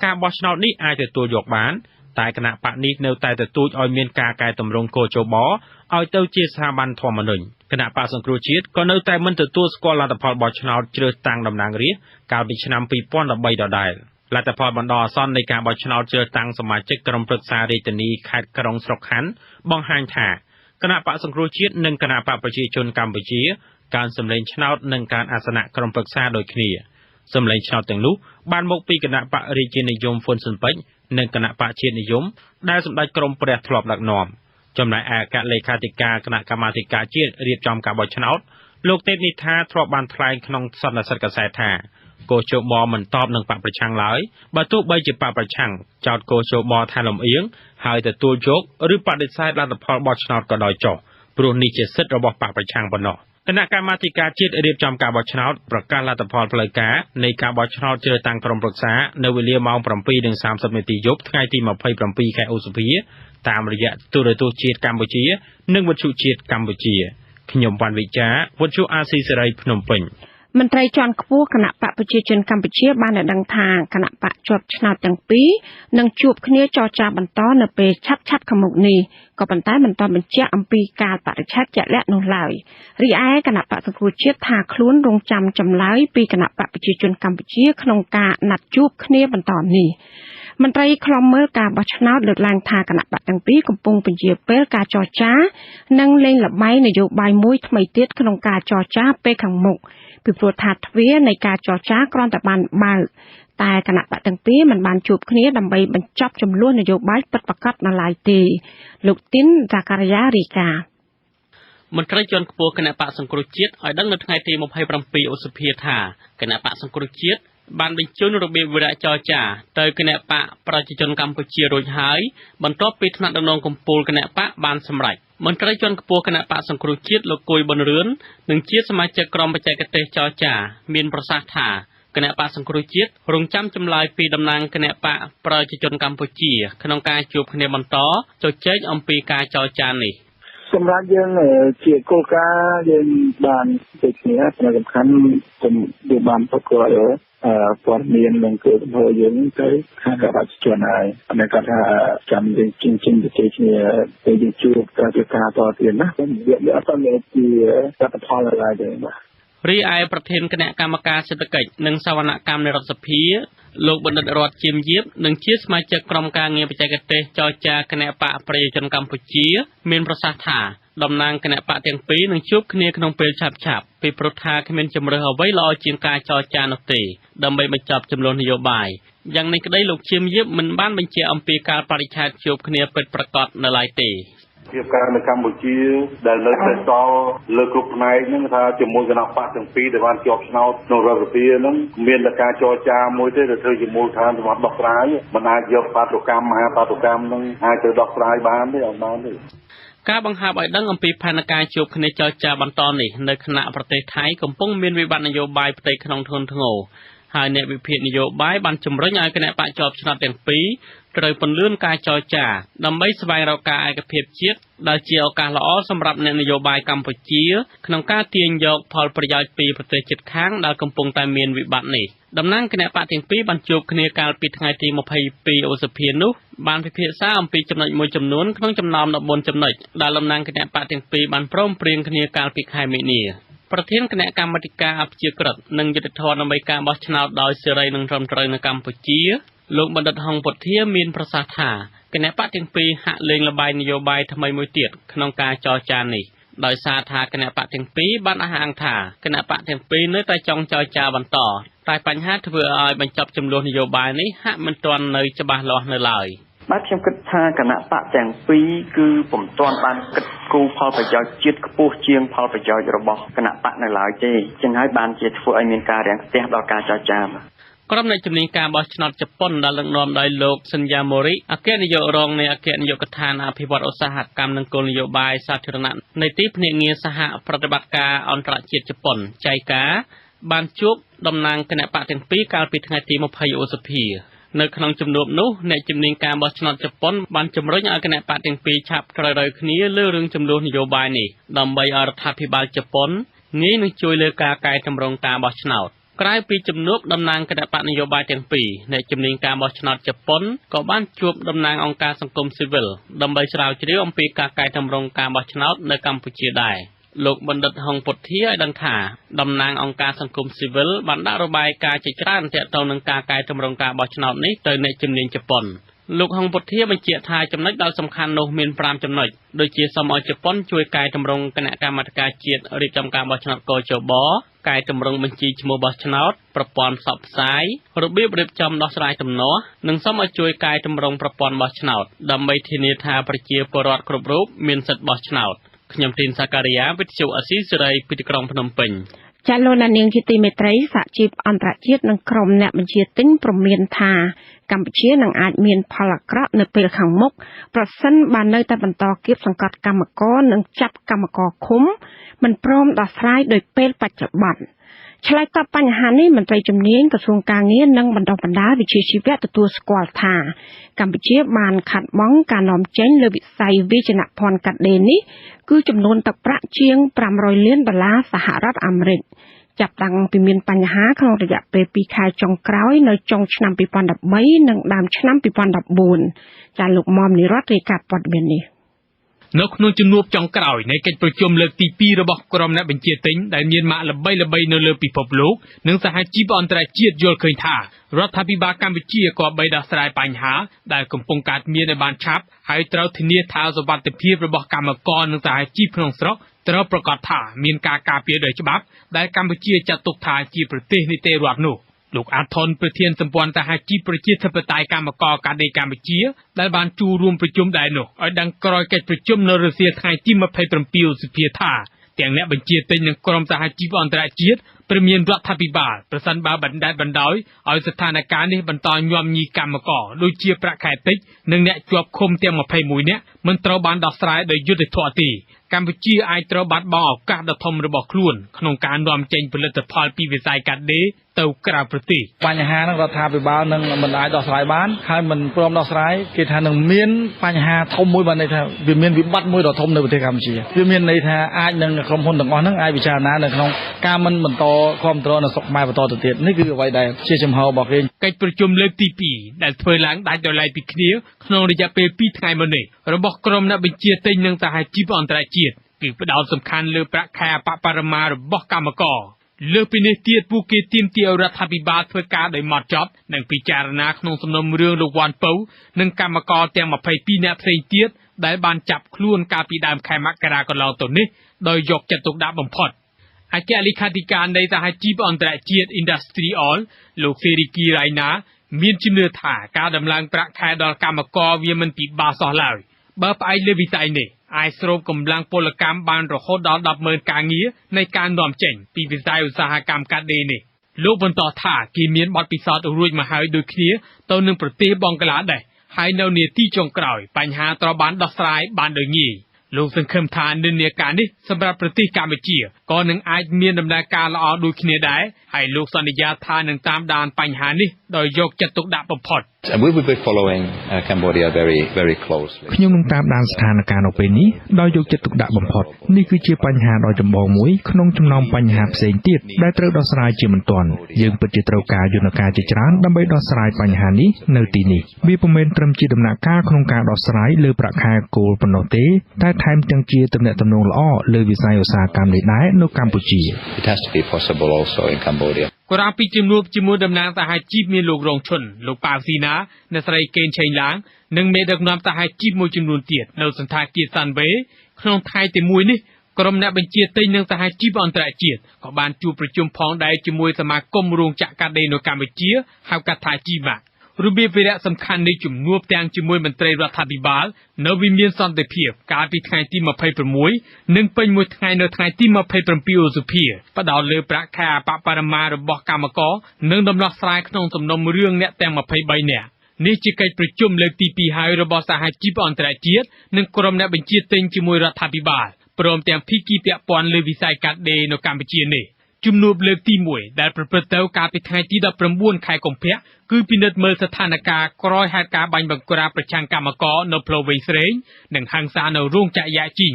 ការបោះឆ្នោតនេះអាចទទួលយកបានតែគណៈបកនេះនៅតែទទូចឲ្យមានការកែតម្រង់កោជបឲ្យទៅជាស្ថាប័នធម្មនុញ្ញគណៈបកសង្គ្រោះជាតិក៏នៅតែមិនទទួលស្គាល់លទ្ធផលបោះឆ្នោតជ្រើសតាំងតំណាងរាស្ត្រកាលពីឆ្នាំ2013ដដែលលទ្ធផលបណ្ដោះអាសន្ននៃការបោះឆ្នោតជ្រើសតាំងសមាជិកក្រុមប្រឹក្សារាជធានីខេត្តក្រុងស្រុកខណ្ឌបង្ហាញថាគណៈបកសង្គ្រោះជាតិនិងគណៈបកប្រជាជនកម្ពុជាការសម្លេងឆ្នោតនិងការអាសនៈក្រុមប្រឹក្សាដូចគ្នាសម្លេងឆ្នោតទាំងនោះបានមកពីគណៈបករាជានិយមហ៊ុនស៊ុនប៉ិចនិងគណៈបកជាតិនិយមដែលសម្ដេចក្រមព្រះធ្លាប់ដឹកនាំចំណែកឯអគ្គលេខាធិការគណៈកម្មាធិការជាតិរៀបចំការបោះឆ្នោតលោកទេពនិថាធ្លាប់បានថ្លែងក្នុងសន្និសីទកាសែតថាកោជបមិនតបនឹងបកប្រឆាំងឡើយបើទោះបីជាបកប្រឆាំងចោទកោជបថាលំអៀងហើយទទួលយកឬបដិសេធលទ្ធផលបោះឆ្នោតក៏ដោយចុះព្រោះនេះជាសិទ្ធិរបស់បកប្រឆាំងប៉ុណ្ណោះគណៈកម្មាធិការជាតិរៀបចំការបោះឆ្នោតប្រកាសលទ្ធផលផ្លូវការនៃការបោះឆ្នោតជ្រើសតាំងក្រុមប្រឹក្សានៅវេលាម៉ោង 7:30 នាទីយប់ថ្ងៃទី27ខែឧសភាតាមរយៈទូរទស្សន៍ជាតិកម្ពុជានិងវិទ្យុជាតិកម្ពុជាខ្ញុំវ៉ាន់វិចាវិទ្យុអាស៊ីសេរីភ្នំពេញមន្ត្រីជាន់ខ្ពស់គណៈបកប្រជាជនកម្ពុជាបានដឹងថាគណៈបកជាប់ឆ្នោតទាំងពីរនឹងជួបគ្នាចរចាបន្តនៅពេលឆាប់ខាងមុខនេះក៏ប៉ុន្តែមិនទាន់បញ្ជាក់អំពីកាលបរិច្ឆេទជាក់លាក់នោះឡើយរីឯគណៈបកសង្គ្រោះជាតិថាខ្លួនរងចាំចម្លើយពីគណៈបកប្រជាជនកម្ពុជាក្នុងការណាត់ជួបគ្នាបន្តនេះមន្ត្រីខ្លំមើលការបោះឆ្នោតលើកឡើងថាគណៈបកទាំងពីរកំពុងពន្យាពេលការចរចានិងលេងល្បែងនយោបាយមួយថ្មីទៀតក្នុងការចរចាពេលខាងមុខពីព្រោះថាទ្វារនៃការចរចាគ្រាន់តែបានបើកតែគណៈបកទាំងពីរមិនបានជួបគ្នាដើម្បីបញ្ចប់ចំនួននយោបាយពិតប្រាកដនៅឡើយទេលោកទីនសាការីយ៉ារីកាមន្ត្រីជាន់ខ្ពស់គណៈបកសង្គ្រោះជាតិឲ្យដឹងនៅថ្ងៃទី27ឧសភាថាគណៈបកសង្គ្រោះជាតិបានបញ្ជូនរបៀបវិរៈចរចាទៅគណៈបកប្រជាជនកម្ពុជារួចហើយបន្ទាប់ពីថ្នាក់ដឹកនាំកំពូលគណៈបកបានសម្រេចមន្ត្រីជាន់ខ្ពស់គណៈបកសង្គ្រោះជាតិលោកគួយប៊ុនរឿននិងជាសមាជិកក្រុមបច្ចេកទេសចរចាមានប្រសាសន៍ថាគណៈបកសង្គ្រោះជាតិរងចាំចម្លើយពីតំណាងគណៈបកប្រជាជនកម្ពុជាក្នុងការជួបគ្នាបន្តជជែកអំពីការចរចានេះសម្រាប់យើងជាគោលការណ៍យើងបានជជែកគ្នាសំខាន់ខ្ញុំយើងបានប្រកបព័ត៌មាននឹងគឺជំហរយើងទៅខាងរដ្ឋជនហើយអនុគាត់ថាចាំយើងជិះទៅជជែកគ្នាទៅយើងជួបការចរចាតទៀតណាវាអត់មានជាលទ្ធផលអ្វីទេបាទរីឯប្រធានគណៈកម្មការសេដ្ឋកិច្ចនិងសវនកម្មនៃរដ្ឋសភា លោកបណ្ឌិតរដ្ឋជាមយាបនិងជាសមាជិកក្រុមការងារបច្ចេកទេសចរចាគណៈបកប្រជាជនកម្ពុជាមានប្រសាសន៍ថាតំណាងគណៈបកទាំងពីរនឹងជួបគ្នាក្នុងពេលឆាប់ៗពីព្រោះថាគ្មានជំរើសអ្វីល្អជាងការចរចានោះទេដើម្បីបញ្ចប់ចំនួននយោបាយយ៉ាងនេះក្តីលោកជាមយាបមិនបានបញ្ជាក់អំពីការបរិច្ឆេទជួបគ្នាពិតប្រាកដនៅឡើយទេភាពការនៅកម្ពុជាដែលនៅតែសល់លើគ្រប់ផ្នែកហ្នឹងថាជាមួយគណៈបកទាំងពីរដែលបានជាប់ឆ្នោតក្នុងរដ្ឋសភាហ្នឹងមានតែការចរចាមួយទេដែលធ្វើជាមូលដ្ឋានសម្រាប់ដោះស្រាយមិនអាចយកបាតុកម្មមហាបាតុកម្មហ្នឹងអាចទៅដោះស្រាយបានទេអត់បានទេការបង្ហាញឲ្យដឹងអំពីផែនការជួបគ្នាចរចាបន្តនេះនៅគណៈប្រទេសថៃកំពុងមានវិបត្តិនយោបាយផ្ទៃក្នុងធ្ងន់ធ្ងរហើយអ្នកវិភាគនយោបាយបានជំរុញឲ្យគណៈបកជាប់ឆ្នោតទាំងពីរត្រូវពន្លឿនការចរចាដើម្បីស្វែងរកការឯកភាពជាតិដែលជាឱកាសល្អសម្រាប់អ្នកនយោបាយកម្ពុជាក្នុងការទាញយកផលប្រយោជន៍ពីប្រទេសជិតខាងដែលកំពុងតែមានវិបត្តិនេះតំណាងគណៈបកទាំងពីរបានជួបគ្នាកាលពីថ្ងៃទី22ឧសភានោះបានពិភាក្សាអំពីចំណុចមួយចំនួនក្នុងចំណោម14ចំណុចដែលតំណាងគណៈបកទាំងពីរបានព្រមព្រៀងគ្នាកាលពីខែមីនាប្រធានគណៈកម្មាធិការអព្យាក្រឹតនិងយុទ្ធធនដើម្បីការបោះឆ្នោតដោយសេរីនិងត្រឹមត្រូវនៅកម្ពុជាលោកបណ្ឌិតហងពុទ្ធាមានប្រសាសន៍ថាគណៈបកទាំងពីរហាក់លេងល្បែងនយោបាយថ្មីមួយទៀតក្នុងការចរចានេះដោយសារថាគណៈបកទាំងពីរបានអះអាងថាគណៈបកទាំងពីរនៅតែចង់ចរចាបន្តតែបញ្ហាធ្វើឲ្យបញ្ចប់ចំនួននយោបាយនេះហាក់មិនទាន់នៅច្បាស់លាស់នៅឡើយបាទខ្ញុំគិតថាគណៈបកទាំងពីរគឺពុំទាន់បានគិតគូរផលប្រយោជន៍ជាតិខ្ពស់ជាងផលប្រយោជន៍របស់គណៈបកនៅឡើយទេចឹងហើយបានជាធ្វើឲ្យមានការរាំងស្ទះដល់ការចរចាក្រុមអ្នកជំនាញការបោះឆ្នោតជប៉ុនដែលដឹកនាំដោយលោកសិនយ៉ាម៉ូរីអគ្គនាយករងនៃអគ្គនាយកដ្ឋានអភិវឌ្ឍឧស្សាហកម្មនិងគោលនយោបាយសាធារណៈនៃទីភ្នាក់ងារសហប្រតិបត្តិការអន្តរជាតិជប៉ុនចៃកាបានជួបតំណាងគណៈបកទាំងពីរកាលពីថ្ងៃទី20ឧសភានៅក្នុងជំនួបនោះអ្នកជំនាញការបោះឆ្នោតជប៉ុនបានជំរុញឲ្យគណៈបកទាំងពីរឆាប់ក្រោយៗគ្នាលើរឿងចំនួននយោបាយនេះដើម្បីឲ្យរដ្ឋាភិបាលជប៉ុនងាយនឹងជួយលើការកែតម្រង់ការបោះឆ្នោតក្រៅពីជំនួបតំណាងគណៈបកនយោបាយទាំងពីរអ្នកជំនាញការបោះឆ្នោតជប៉ុនក៏បានជួបតំណាងអង្គការសង្គមស៊ីវិលដើម្បីស្រាវជ្រាវអំពីការកែតម្រង់ការបោះឆ្នោតនៅកម្ពុជាដែរលោកបណ្ឌិតហងពុទ្ធាឲ្យដឹងថាតំណាងអង្គការសង្គមស៊ីវិលបានដាក់របាយការណ៍ជាច្រើនទាក់ទងនឹងការកែតម្រង់ការបោះឆ្នោតនេះទៅអ្នកជំនាញជប៉ុនលោកហងពុទ្ធាបញ្ជាក់ថាចំណុចដ៏សំខាន់នោះមាន5ចំណុចដូចជាសូមឲ្យជប៉ុនជួយកែតម្រង់គណៈកម្មាធិការជាតិរៀបចំការបោះឆ្នោតកោជបកែតម្រង់បញ្ជីឈ្មោះបោះឆ្នោតប្រព័ន្ធផ្សព្វផ្សាយរបៀបរៀបចំដោះស្រាយទំនាស់និងសូមឲ្យជួយកែតម្រង់ប្រព័ន្ធបោះឆ្នោតដើម្បីធានាថាប្រជាពលរដ្ឋគ្រប់រូបមានសិទ្ធិបោះឆ្នោតខ្ញុំទីនសាការីយ៉ាវិទ្យុអស៊ីសេរីពីទីក្រុងភ្នំពេញចាលោកនាងជាទីមេត្រីសហជីពអន្តរជាតិនិងក្រុមអ្នកបញ្ជាទិញព្រមានថាកម្ពុជានឹងអាចមានផលអាក្រក់នៅពេលខាងមុខប្រសិនបើនៅតែបន្តគៀបសង្កត់កម្មករនិងចាប់កម្មករឃុំមិនព្រមដោះស្រាយដោយពេលបច្ចុប្បន្នឆ្លើយតបបញ្ហានេះមន្ត្រីជំនាញក្រសួងការងារនិងបណ្ដុះបណ្ដាលវិជ្ជាជីវៈទទួលស្គាល់ថាកម្ពុជាបានខាត់បងការនាំចេញលើវិស័យវិជ្ជាភ័ណ្ឌកាត់ដេរនេះគឺចំនួនទឹកប្រាក់ជាង$500 លានសហរដ្ឋអាមេរិកចាប់តាំងពីមានបញ្ហាក្នុងរយៈពេល2ខែចុងក្រោយនៅចុងឆ្នាំ2013និងដើមឆ្នាំ2014ចាលោកមុំនិរតរាយការណ៍ព័ត៌មាននេះនៅក្នុងជំនួបចុងក្រោយនៃកិច្ចប្រជុំលើកទី2របស់ក្រុមអ្នកបញ្ជាទិញដែលមានម៉ាកល្បីៗនៅលើពិភពលោកនិងសហជីពអន្តរជាតិយល់ឃើញថារដ្ឋាភិបាលកម្ពុជាក៏បីដោះស្រាយបញ្ហាដែលកំពុងកើតមានឲ្យបានឆាប់ហើយត្រូវធានាថាសុវត្ថិភាពរបស់កម្មករនិងសហជីពក្នុងស្រុកត្រូវប្រកាសថាមានការការពារដោយច្បាប់ដែលកម្ពុជាចាត់ទុកថាជាប្រទេសនីតិរដ្ឋនោះលោកអាថនប្រធានសម្ព័ន្ធសហជីពប្រជាធិបតេយ្យកម្មករកាដេកម្ពុជាដែលបានចូលរួមប្រជុំដែរនោះឲ្យដឹងក្រោយកិច្ចប្រជុំនៅរសៀលថ្ងៃទី27ឧសភាថាទាំងអ្នកបញ្ជាទិញនិងក្រុមសហជីពអន្តរជាតិព្រមមានរដ្ឋាភិបាលប្រសិនបើបណ្ដេតបណ្ដោយឲ្យស្ថានភាពនេះបន្តញាំញីកម្មករដូចជាប្រាក់ខែតិចនិងអ្នកជាប់ឃុំទាំង21នាក់មិនត្រូវបានដោះស្រាយដោយយុត្តិធម៌ទេកម្ពុជាអាចត្រូវបាត់បង់ឱកាសដ៏ធំរបស់ខ្លួនក្នុងការនាំចេញផលិតផលពីវិស័យកាត់ដេរទៅក្រៅប្រទេសបញ្ហានឹងរដ្ឋាភិបាលនឹងមិនអាចដោះស្រាយបានហើយមិនព្រមដោះស្រាយគេថានឹងមានបញ្ហាធំមួយបានន័យថាវាមានវិបត្តិមួយដ៏ធំនៅប្រទេសកម្ពុជាវាមានន័យថាអាចនឹងក្រុមហ៊ុនទាំងអស់ហ្នឹងអាចពិចារណានៅក្នុងការមិនបន្តគ្រប់គ្រងនៅស្រុកខ្មែរបន្តទៅទៀតនេះគឺអ្វីដែលជាចំហរបស់គេកិច្ចប្រជុំលើកទី2ដែលធ្វើឡើងដាច់ដោយឡែកពីគ្នាក្នុងរយៈពេល2ថ្ងៃមុននេះរបស់ក្រុមអ្នកបញ្ជាទិញនិងសហជីពអន្តរជាតិគឺផ្ដោតសំខាន់លើប្រាក់ខែអបបរមារបស់កម្មករ លើពីនេះទៀតពួកគេទាមទាររដ្ឋាភិបាលធ្វើការដោយម៉ត់ចត់និងពិចារណាក្នុងសំណុំរឿងលោកវ៉ាន់ពៅនិងកម្មករទាំង22នាក់ផ្សេងទៀតដែលបានចាប់ខ្លួនកាលពីដើមខែមករាកន្លងទៅនេះដោយយកចិត្តទុកដាក់បំផុតអគ្គលេខាធិការនៃសហជីពអន្តរជាតិ Industry All លោកសេរីគីរ៉ៃណាមានជំនឿថាការដំឡើងប្រាក់ខែដល់កម្មករវាមិនពិបាកសោះឡើយបើផ្អែកលើវិស័យនេះអាចស្រូបកម្លាំងពលកម្មបានរហូតដល់ 10,000 ការងារនៃការនាំចេញពីវិស័យឧស្សាហកម្មកាត់ដេរនេះលោកបន្តថាគេមានបទពិសោធន៍រួចមកហើយដូចគ្នាទៅនឹងប្រទេសបង់ក្លាដេសហើយនៅនាទីចុងក្រោយបញ្ហាត្រូវបានដោះស្រាយបានដោយងាយលោកសង្ឃឹមថានិន្នាការនេះសម្រាប់ប្រទេសកម្ពុជាក៏នឹងអាចមានដំណើរការល្អដូចគ្នាដែរហើយលោកសន្យាថានឹងតាមដានបញ្ហានេះដោយយកចិត្តទុកដាក់បំផុត We will be following Cambodia very closely. ខ្ញុំនឹងតាមដានស្ថានភាពនៅពេលនេះដោយយកចិត្តទុកដាក់បំផុតនេះគឺជាបញ្ហាដ៏ចម្បងមួយក្នុងចំណោមបញ្ហាផ្សេងទៀតដែលត្រូវដោះស្រាយជាបន្ទាន់យើងពិតជាត្រូវការយន្តការជាច្រើនដើម្បីដោះស្រាយបញ្ហានេះនៅទីនេះវាពុំមែនត្រឹមជាដំណាក់កាលក្នុងការដោះស្រាយលើប្រាក់ខែគោលប៉ុណ្ណោះទេតែថែមទាំងជាទំនាក់ទំនងល្អលើវិស័យឧស្សាហកម្មនេះដែរនៅកម្ពុជា It has to be possible also in Cambodia. ក្រៅពីជំនួបជាមួយតំណាងសហជីពមានលោករងឈុនលោកប៉ាវស៊ីណាអ្នកស្រីកេនឆេងឡាងនិងមេដឹកនាំសហជីពមួយចំនួនទៀតនៅសន្តាគារសាន់វេក្នុងថ្ងៃទី1នេះក្រុមអ្នកបញ្ជាទិញនិងសហជីពអន្តរជាតិក៏បានជួបប្រជុំផងដែរជាមួយសមាគមរោងចក្រកាត់ដេរនៅកម្ពុជាហៅកាត់ថាជីម៉ារបៀបវិរៈសំខាន់នៃជំនួបទាំងជាមួយមន្ត្រីរដ្ឋាភិបាលនៅវិមានសន្តិភាពកាលពីថ្ងៃទី26និងពេញមួយថ្ងៃនៅថ្ងៃទី27ឧសភាផ្ដោតលើប្រាក់ខែអបបរមារបស់កម្មករនិងដំណោះស្រាយក្នុងសំណុំរឿងអ្នកទាំង23នាក់នេះជាកិច្ចប្រជុំលើកទី2ហើយរបស់សហជីពអន្តរជាតិនិងក្រុមអ្នកបញ្ជាទិញជាមួយរដ្ឋាភិបាលព្រមទាំងភាគីពាក់ព័ន្ធលើវិស័យកាត់ដេរនៅកម្ពុជានេះជំនួបលើកទី1ដែលប្រព្រឹត្តទៅកាលពីថ្ងៃទី19ខែកុម្ភៈគឺពិនិត្យមើលស្ថានភាពក្រោយហេតុការណ៍បាញ់បង្ក្រាបប្រឆាំងកម្មករនៅផ្លូវវែងស្រេងនិងហិង្សានៅរោងចក្រយ៉ាជីង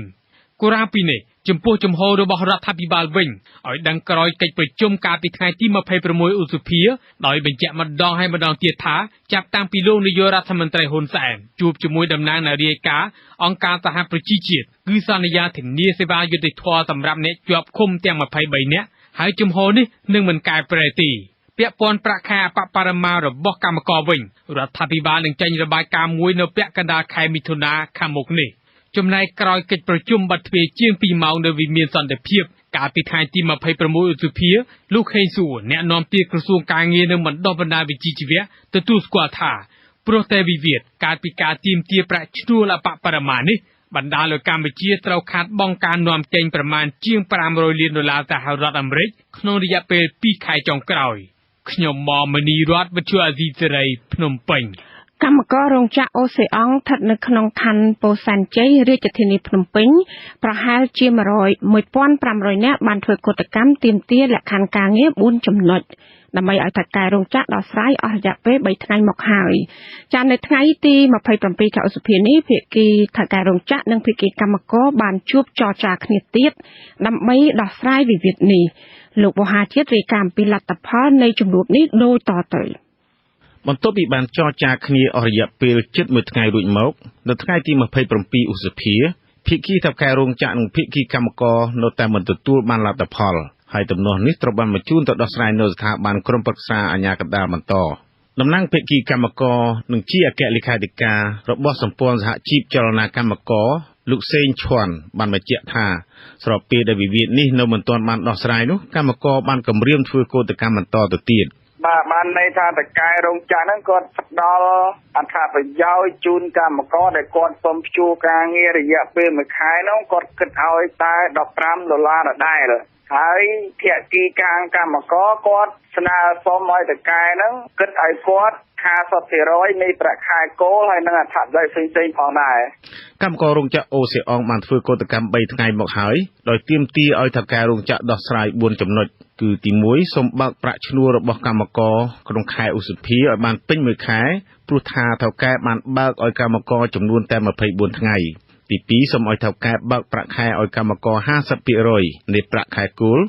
ក្រៅពីនេះចំពោះជំហររបស់រដ្ឋាភិបាលវិញឲ្យដឹងក្រោយកិច្ចប្រជុំកាលពីថ្ងៃទី26ឧសភាដោយបញ្ជាក់ម្ដងហើយម្ដងទៀតថាចាប់តាំងពីលោកនាយករដ្ឋមន្ត្រីហ៊ុនសែនជួបជាមួយតំណាងនារីកាអង្គការសហប្រជាជាតិគឺសន្យាធានាសេវាយុត្តិធម៌សម្រាប់អ្នកជាប់ឃុំទាំង23នាក់ហើយជំហរនេះនឹងមិនកែប្រែទេពាក់ព័ន្ធប្រាក់ខែអបបរមារបស់កម្មករវិញរដ្ឋាភិបាលនឹងចេញរបាយការណ៍មួយនៅពាក់កណ្ដាលខែមិថុនាខាងមុខនេះចំណែកក្រោយកិច្ចប្រជុំបាត់ទ្វារជាង2ម៉ោងនៅវិមានសន្តិភាពកាលពីថ្ងៃទី26ឧសភាលោកហេងសួរអ្នកនាំពាក្យក្រសួងការងារនិងបណ្ដុះបណ្ដាលវិជ្ជាជីវៈទទួលស្គាល់ថាព្រោះតែវិវាទកាលពីការទាមទារប្រាក់ឈ្នួលអបបរមានេះបណ្ដាលឲ្យកម្ពុជាត្រូវខាតបង់ការនាំចេញប្រមាណជាង$500លានសហរដ្ឋអាមេរិកក្នុងរយៈពេល2ខែចុងក្រោយខ្ញុំម៉មនីរតវិទ្យុអាស៊ីសេរីភ្នំពេញកម្មកររោងចក្រអូសេអង់ស្ថិតនៅក្នុងខណ្ឌពោធិ៍សែនជ័យរាជធានីភ្នំពេញប្រហែលជា1,500នាក់បានធ្វើកតកម្មទាមទារលក្ខខណ្ឌការងារ4ចំណុចដើម្បីឲ្យថៅកែរោងចក្រដោះស្រាយអស់រយៈពេល3ថ្ងៃមកហើយចានៅថ្ងៃទី27ខែឧសភានេះភាគីថៅកែរោងចក្រនិងភាគីកម្មករបានជួបចរចាគ្នាទៀតដើម្បីដោះស្រាយវិវាទនេះលោកវោហាជាតិរាយការណ៍ពីលទ្ធផលនៃជំនួបនេះដូចតទៅបន្ទាប់ពីបានចរចាគ្នាអស់រយៈពេលជិត1ថ្ងៃរួចមកនៅថ្ងៃទី27ឧសភាភាគីថៅកែរោងចក្រនិងភាគីកម្មករនៅតែមិនទទួលបានលទ្ធផលហើយទំនាស់នេះត្រូវបានបញ្ជូនទៅដោះស្រាយនៅស្ថាប័នក្រុមប្រឹក្សាអាជ្ញាកណ្ដាលបន្តតំណាងភាគីកម្មករនិងជាអគ្គលេខាធិការរបស់សម្ព័ន្ធសហជីពចលនាកម្មករលោកសេងឈួនបានបញ្ជាក់ថាស្របពេលដែលវិវាទនេះនៅមិនទាន់បានដោះស្រាយនោះកម្មករបានគម្រាមធ្វើកោតកម្មបន្តទៅទៀតបានន័យថាតកែរោងចក្រហ្នឹងគាត់ផ្ដល់អត្ថប្រយោជន៍ជូនកម្មករដែលគាត់សុំព្យួរការងាររយៈពេល1ខែនោះគាត់គិតឲ្យតែ$15ដដែលហើយភាគីកម្មករគាត់ស្នើសុំឲ្យតកែហ្នឹងគិតឲ្យគាត់50%នៃប្រាក់ខែគោលហើយនឹងអត្ថប្រយោជន៍ផ្សេងៗផងដែរកម្មកររោងចក្រអូសេអង់បានធ្វើកោតកម្ម3ថ្ងៃមកហើយដោយទាមទារឲ្យថៅកែរោងចក្រដោះស្រាយ4ចំណុចគឺទី1សូមបើកប្រាក់ឈ្នួលរបស់កម្មករក្នុងខែឧសភាឲ្យបានពេញ1ខែព្រោះថាថៅកែបានបើកឲ្យកម្មករចំនួនតែ24ថ្ងៃទី2សូមឲ្យថៅកែបើកប្រាក់ខែឲ្យកម្មករ 50% នៃប្រាក់ខែគោល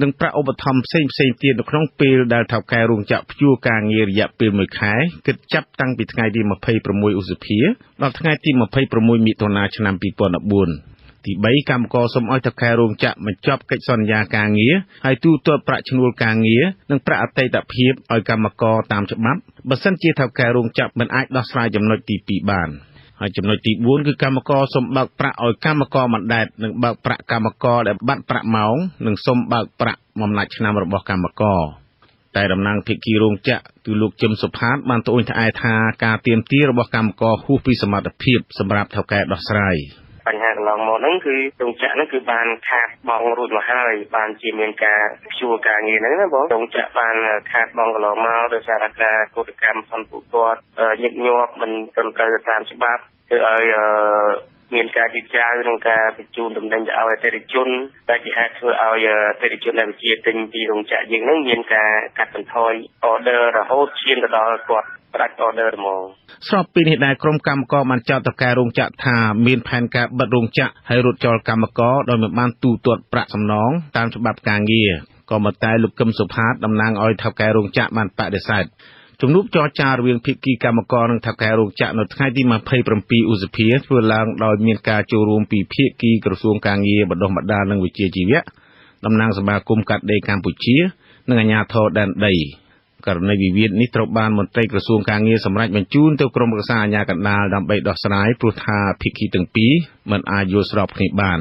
និងប្រាក់ឧបត្ថម្ភផ្សេងៗទៀតនៅក្នុងពេលដែលថៅកែរោងចក្រព្យួរការងាររយៈពេល1ខែគិតចាប់តាំងពីថ្ងៃទី26ឧសភាដល់ថ្ងៃទី26មិថុនាឆ្នាំ2014 ទី3កម្មករសូមឲ្យថៅកែរោងចក្របញ្ចប់កិច្ចសន្យាការងារហើយទូទាត់ប្រាក់ឈ្នួលការងារនិងប្រាក់អតីតភាពឲ្យកម្មករតាមច្បាប់បើសិនជាថៅកែរោងចក្រមិនអាចដោះស្រាយចំណុចទី2បានហើយចំណុចទី4គឺកម្មករសូមបើកប្រាក់ឲ្យកម្មករបណ្ដែតនិងបើកប្រាក់កម្មករដែលបាត់ប្រាក់ម៉ោងនិងសូមបើកប្រាក់បំណាច់ឆ្នាំរបស់កម្មករតែតំណាងភាគីរោងចក្រគឺលោកជឹមសុផាតបានត្អូញត្អែថាការទាមទាររបស់កម្មករហួសពីសមត្ថភាពសម្រាប់ថៅកែដោះស្រាយបញ្ហាកន្លងមកហ្នឹងគឺរោងចក្រហ្នឹងគឺបានខាតបង់រួចមកហើយបានជាមានការព្យួរការងារហ្នឹងណាបងរោងចក្របានខាតបង់កន្លងមកដោយសារតែកោតកម្មសន្តិសុខញឹកញាប់មិនត្រឹមត្រូវតាមច្បាប់ធ្វើឲ្យមានការទីចាយក្នុងការបញ្ជូនតំណែងទៅឲ្យអតិថិជនដែលជាអាចធ្វើឲ្យអតិថិជនដែលជាទិញពីរោងចក្រយើងហ្នឹងមានការកាត់បន្ថយ order រហូតឈានទៅដល់គាត់ផ្ដាច់ order ហ្មងស្របពីនេះដែរក្រុមកម្មករបានចោទថៅកែរោងចក្រថាមានផែនការបិទរោងចក្រហើយរត់ចោលកម្មករដោយមិនបានទូទាត់ប្រាក់សំណងតាមច្បាប់ការងារក៏ប៉ុន្តែលោកកឹមសុផាតតំណាងឲ្យថៅកែរោងចក្របានបដិសេធជំនួបចរចារវាងភាគីកម្មករនិងថៅកែរោងចក្រនៅថ្ងៃទី27ឧសភាធ្វើឡើងដោយមានការចូលរួមពីភាគីក្រសួងការងារបណ្ដុះបណ្ដាលនិងវិជ្ជាជីវៈតំណាងសមាគមកាត់ដេរកម្ពុជានិងអាជ្ញាធរដែនដីករណីវិវាទនេះត្រូវបានមន្ត្រីក្រសួងការងារសម្រេចបញ្ជូនទៅក្រុមប្រឹក្សាអាជ្ញាកណ្ដាលដើម្បីដោះស្រាយព្រោះថាភាគីទាំងពីរមិនអាចយល់ស្របគ្នាបាន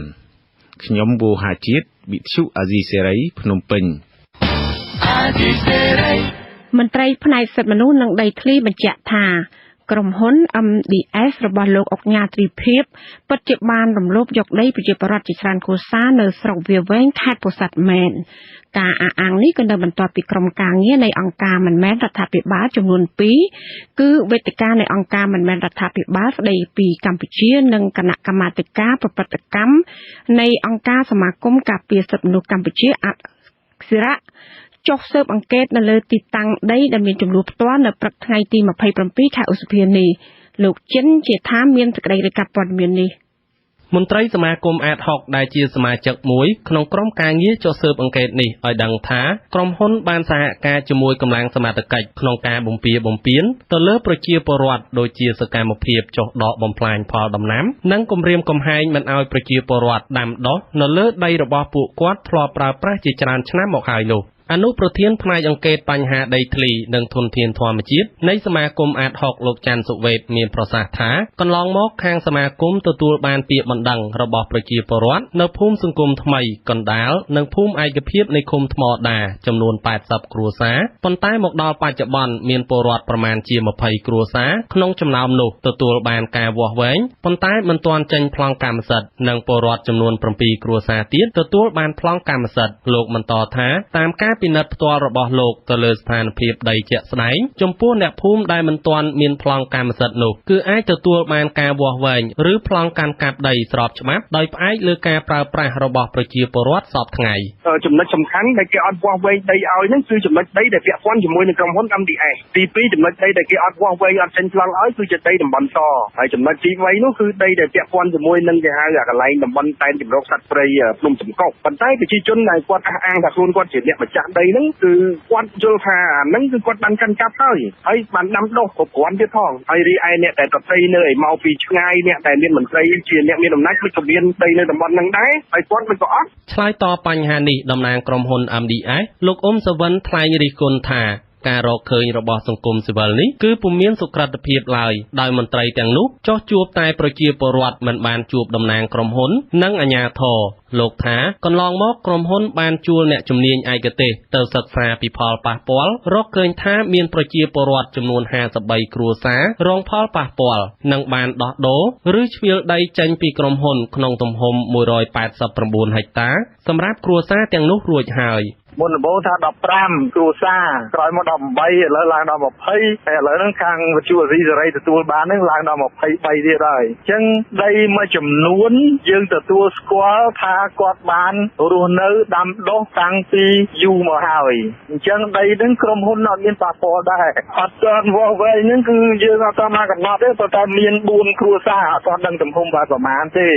ខ្ញុំវូហាជាតិវិទ្យុអាស៊ីសេរីភ្នំពេញមន្ត្រីផ្នែកសិទ្ធិមនុស្សនិងដីធ្លីបញ្ជាក់ថាក្រុមហ៊ុន MDS របស់លោកអុកញ៉ាទ្រីភិបពិតជាបានរំលោភយកដីប្រជាពលរដ្ឋជាច្រើនគ្រួសារនៅស្រុកវាវែងខេត្តពោធិ៍សាត់មែនការអះអាងនេះក៏នៅបន្ទាប់ពីក្រុមការងារនៃអង្គការមិនមែនរដ្ឋាភិបាលចំនួន2គឺវេទិកានៃអង្គការមិនមែនរដ្ឋាភិបាលស្ដីពីកម្ពុជានិងគណៈកម្មាធិការប្រព្រឹត្តកម្មនៃអង្គការសមាគមការពារសិទ្ធិមនុស្សកម្ពុជាអក្សរៈចុះស៊ើបអង្កេតនៅលើទីតាំងដីដែលមានចំនួនផ្ទាល់នៅព្រឹកថ្ងៃទី27ខែឧសភានេះលោកចិនជាថាមានសេចក្តីរាយការណ៍ព័ត៌មាននេះមន្ត្រីសមាគមអាតហុកដែលជាសមាជិកមួយក្នុងក្រុមការងារចុះស៊ើបអង្កេតនេះឲ្យដឹងថាក្រុមហ៊ុនបានសហការជាមួយកម្លាំងសមត្ថកិច្ចក្នុងការបំពារបំពានទៅលើប្រជាពលរដ្ឋដូចជាសកម្មភាពចុះដកបំផ្លាញផលដំណាំនិងគំរាមកំហែងមិនឲ្យប្រជាពលរដ្ឋដាំដុះនៅលើដីរបស់ពួកគាត់ធ្លាប់ប្រើប្រាស់ជាច្រើនឆ្នាំមកហើយនោះអនុប្រធានផ្នែកអង្កេតបញ្ហាដីធ្លីនិងធនធានធម្មជាតិនៃសមាគមអាតហុកលោកច័ន្ទសុវេទមានប្រសាសន៍ថាកន្លងមកខាងសមាគមទទួលបានពាក្យបណ្ដឹងរបស់ប្រជាពលរដ្ឋនៅភូមិសង្គមថ្មីកណ្ដាលនិងភូមិឯកភាពនៃឃុំថ្មដាចំនួន80គ្រួសារប៉ុន្តែមកដល់បច្ចុប្បន្នមានពលរដ្ឋប្រមាណជា20គ្រួសារក្នុងចំណោមនោះទទួលបានការវាស់វែងប៉ុន្តែមិនទាន់ចេញប្លង់កម្មសិទ្ធិនិងពលរដ្ឋចំនួន7គ្រួសារទៀតទទួលបានប្លង់កម្មសិទ្ធិលោកបន្តថាតាមការពិនិត្យផ្ទាល់របស់លោកទៅលើស្ថានភាពដីជាក់ស្ដែងចំពោះអ្នកភូមិដែលមិនទាន់មានប្លង់កម្មសិទ្ធិនោះគឺអាចទទួលបានការវាស់វែងឬប្លង់កាន់កាប់ដីស្របច្បាប់ដោយផ្អែកលើការប្រើប្រាស់របស់ប្រជាពលរដ្ឋសពថ្ងៃចំណុចសំខាន់ដែលគេអត់វាស់វែងដីឲ្យហ្នឹងគឺចំណុចដីដែលពាក់ព័ន្ធជាមួយនឹងក្រុមហ៊ុន MDS ទី2ចំណុចដីដែលគេអត់វាស់វែងអត់ចេញប្លង់ឲ្យគឺជាដីតំបន់សហើយចំណុចទី3នោះគឺដីដែលពាក់ព័ន្ធជាមួយនឹងគេហៅកន្លែងតំបន់តែនជម្រកសត្វព្រៃភ្នំសំកុកប៉ុន្តែប្រជាជនដែលគាត់អះអាងថាខ្លួនគាត់ជាអ្នកម្ចាស់ដីហ្នឹងគឺគាត់យល់ថាអាហ្នឹងគឺគាត់បានកាន់កាប់ហើយបានដាំដុះគ្រប់គ្រាន់ទៀតផងហើយរីឯអ្នកដែលប្រព្រឹត្តនៅឯមកពីឆ្ងាយអ្នកដែលមានមន្ត្រីជាអ្នកមានអំណាចដូចក៏មានដីនៅតំបន់ហ្នឹងដែរហើយគាត់មិនក៏អត់ឆ្លើយតបបញ្ហានេះតំណាងក្រុមហ៊ុន MDS លោកអ៊ុំសវិនថ្លែងរិះគន់ថាការរកឃើញរបស់សង្គមស៊ីវិលនេះគឺពុំមានសុក្រិតភាពឡើយដោយមន្ត្រីទាំងនោះចោះជួបតែប្រជាពលរដ្ឋមិនបានជួបតំណាងក្រុមហ៊ុននិងអាជ្ញាធរលោកថាកន្លងមកក្រុមហ៊ុនបានជួលអ្នកជំនាញឯកទេសទៅសិក្សាពីផលប៉ះពាល់រកឃើញថាមានប្រជាពលរដ្ឋចំនួន53គ្រួសាររងផលប៉ះពាល់និងបានដោះដូរឬជ្រៀលដីចេញពីក្រុមហ៊ុនក្នុងទំហំ189ហិកតាសម្រាប់គ្រួសារទាំងនោះរួចហើយមុនដំបូងថា15គ្រួសារក្រោយមក18ឥឡូវឡើងដល់20ហើយឥឡូវហ្នឹងខាងវិទ្យុអាស៊ីសេរីទទួលបានហ្នឹងឡើងដល់23ទៀតហើយអញ្ចឹងដីមួយចំនួនយើងទទួលស្គាល់ថាគាត់បានរស់នៅដាំដុះតាំងពីយូរមកហើយអញ្ចឹងដីហ្នឹងក្រុមហ៊ុនអត់មានប៉ះពាល់ដែរអត់ទាន់វាស់វែងហ្នឹងគឺយើងអត់តាមកំណត់ទេប៉ុន្តែមាន4គ្រួសារអត់ទាន់ដឹងទំហំប្រមាណទេ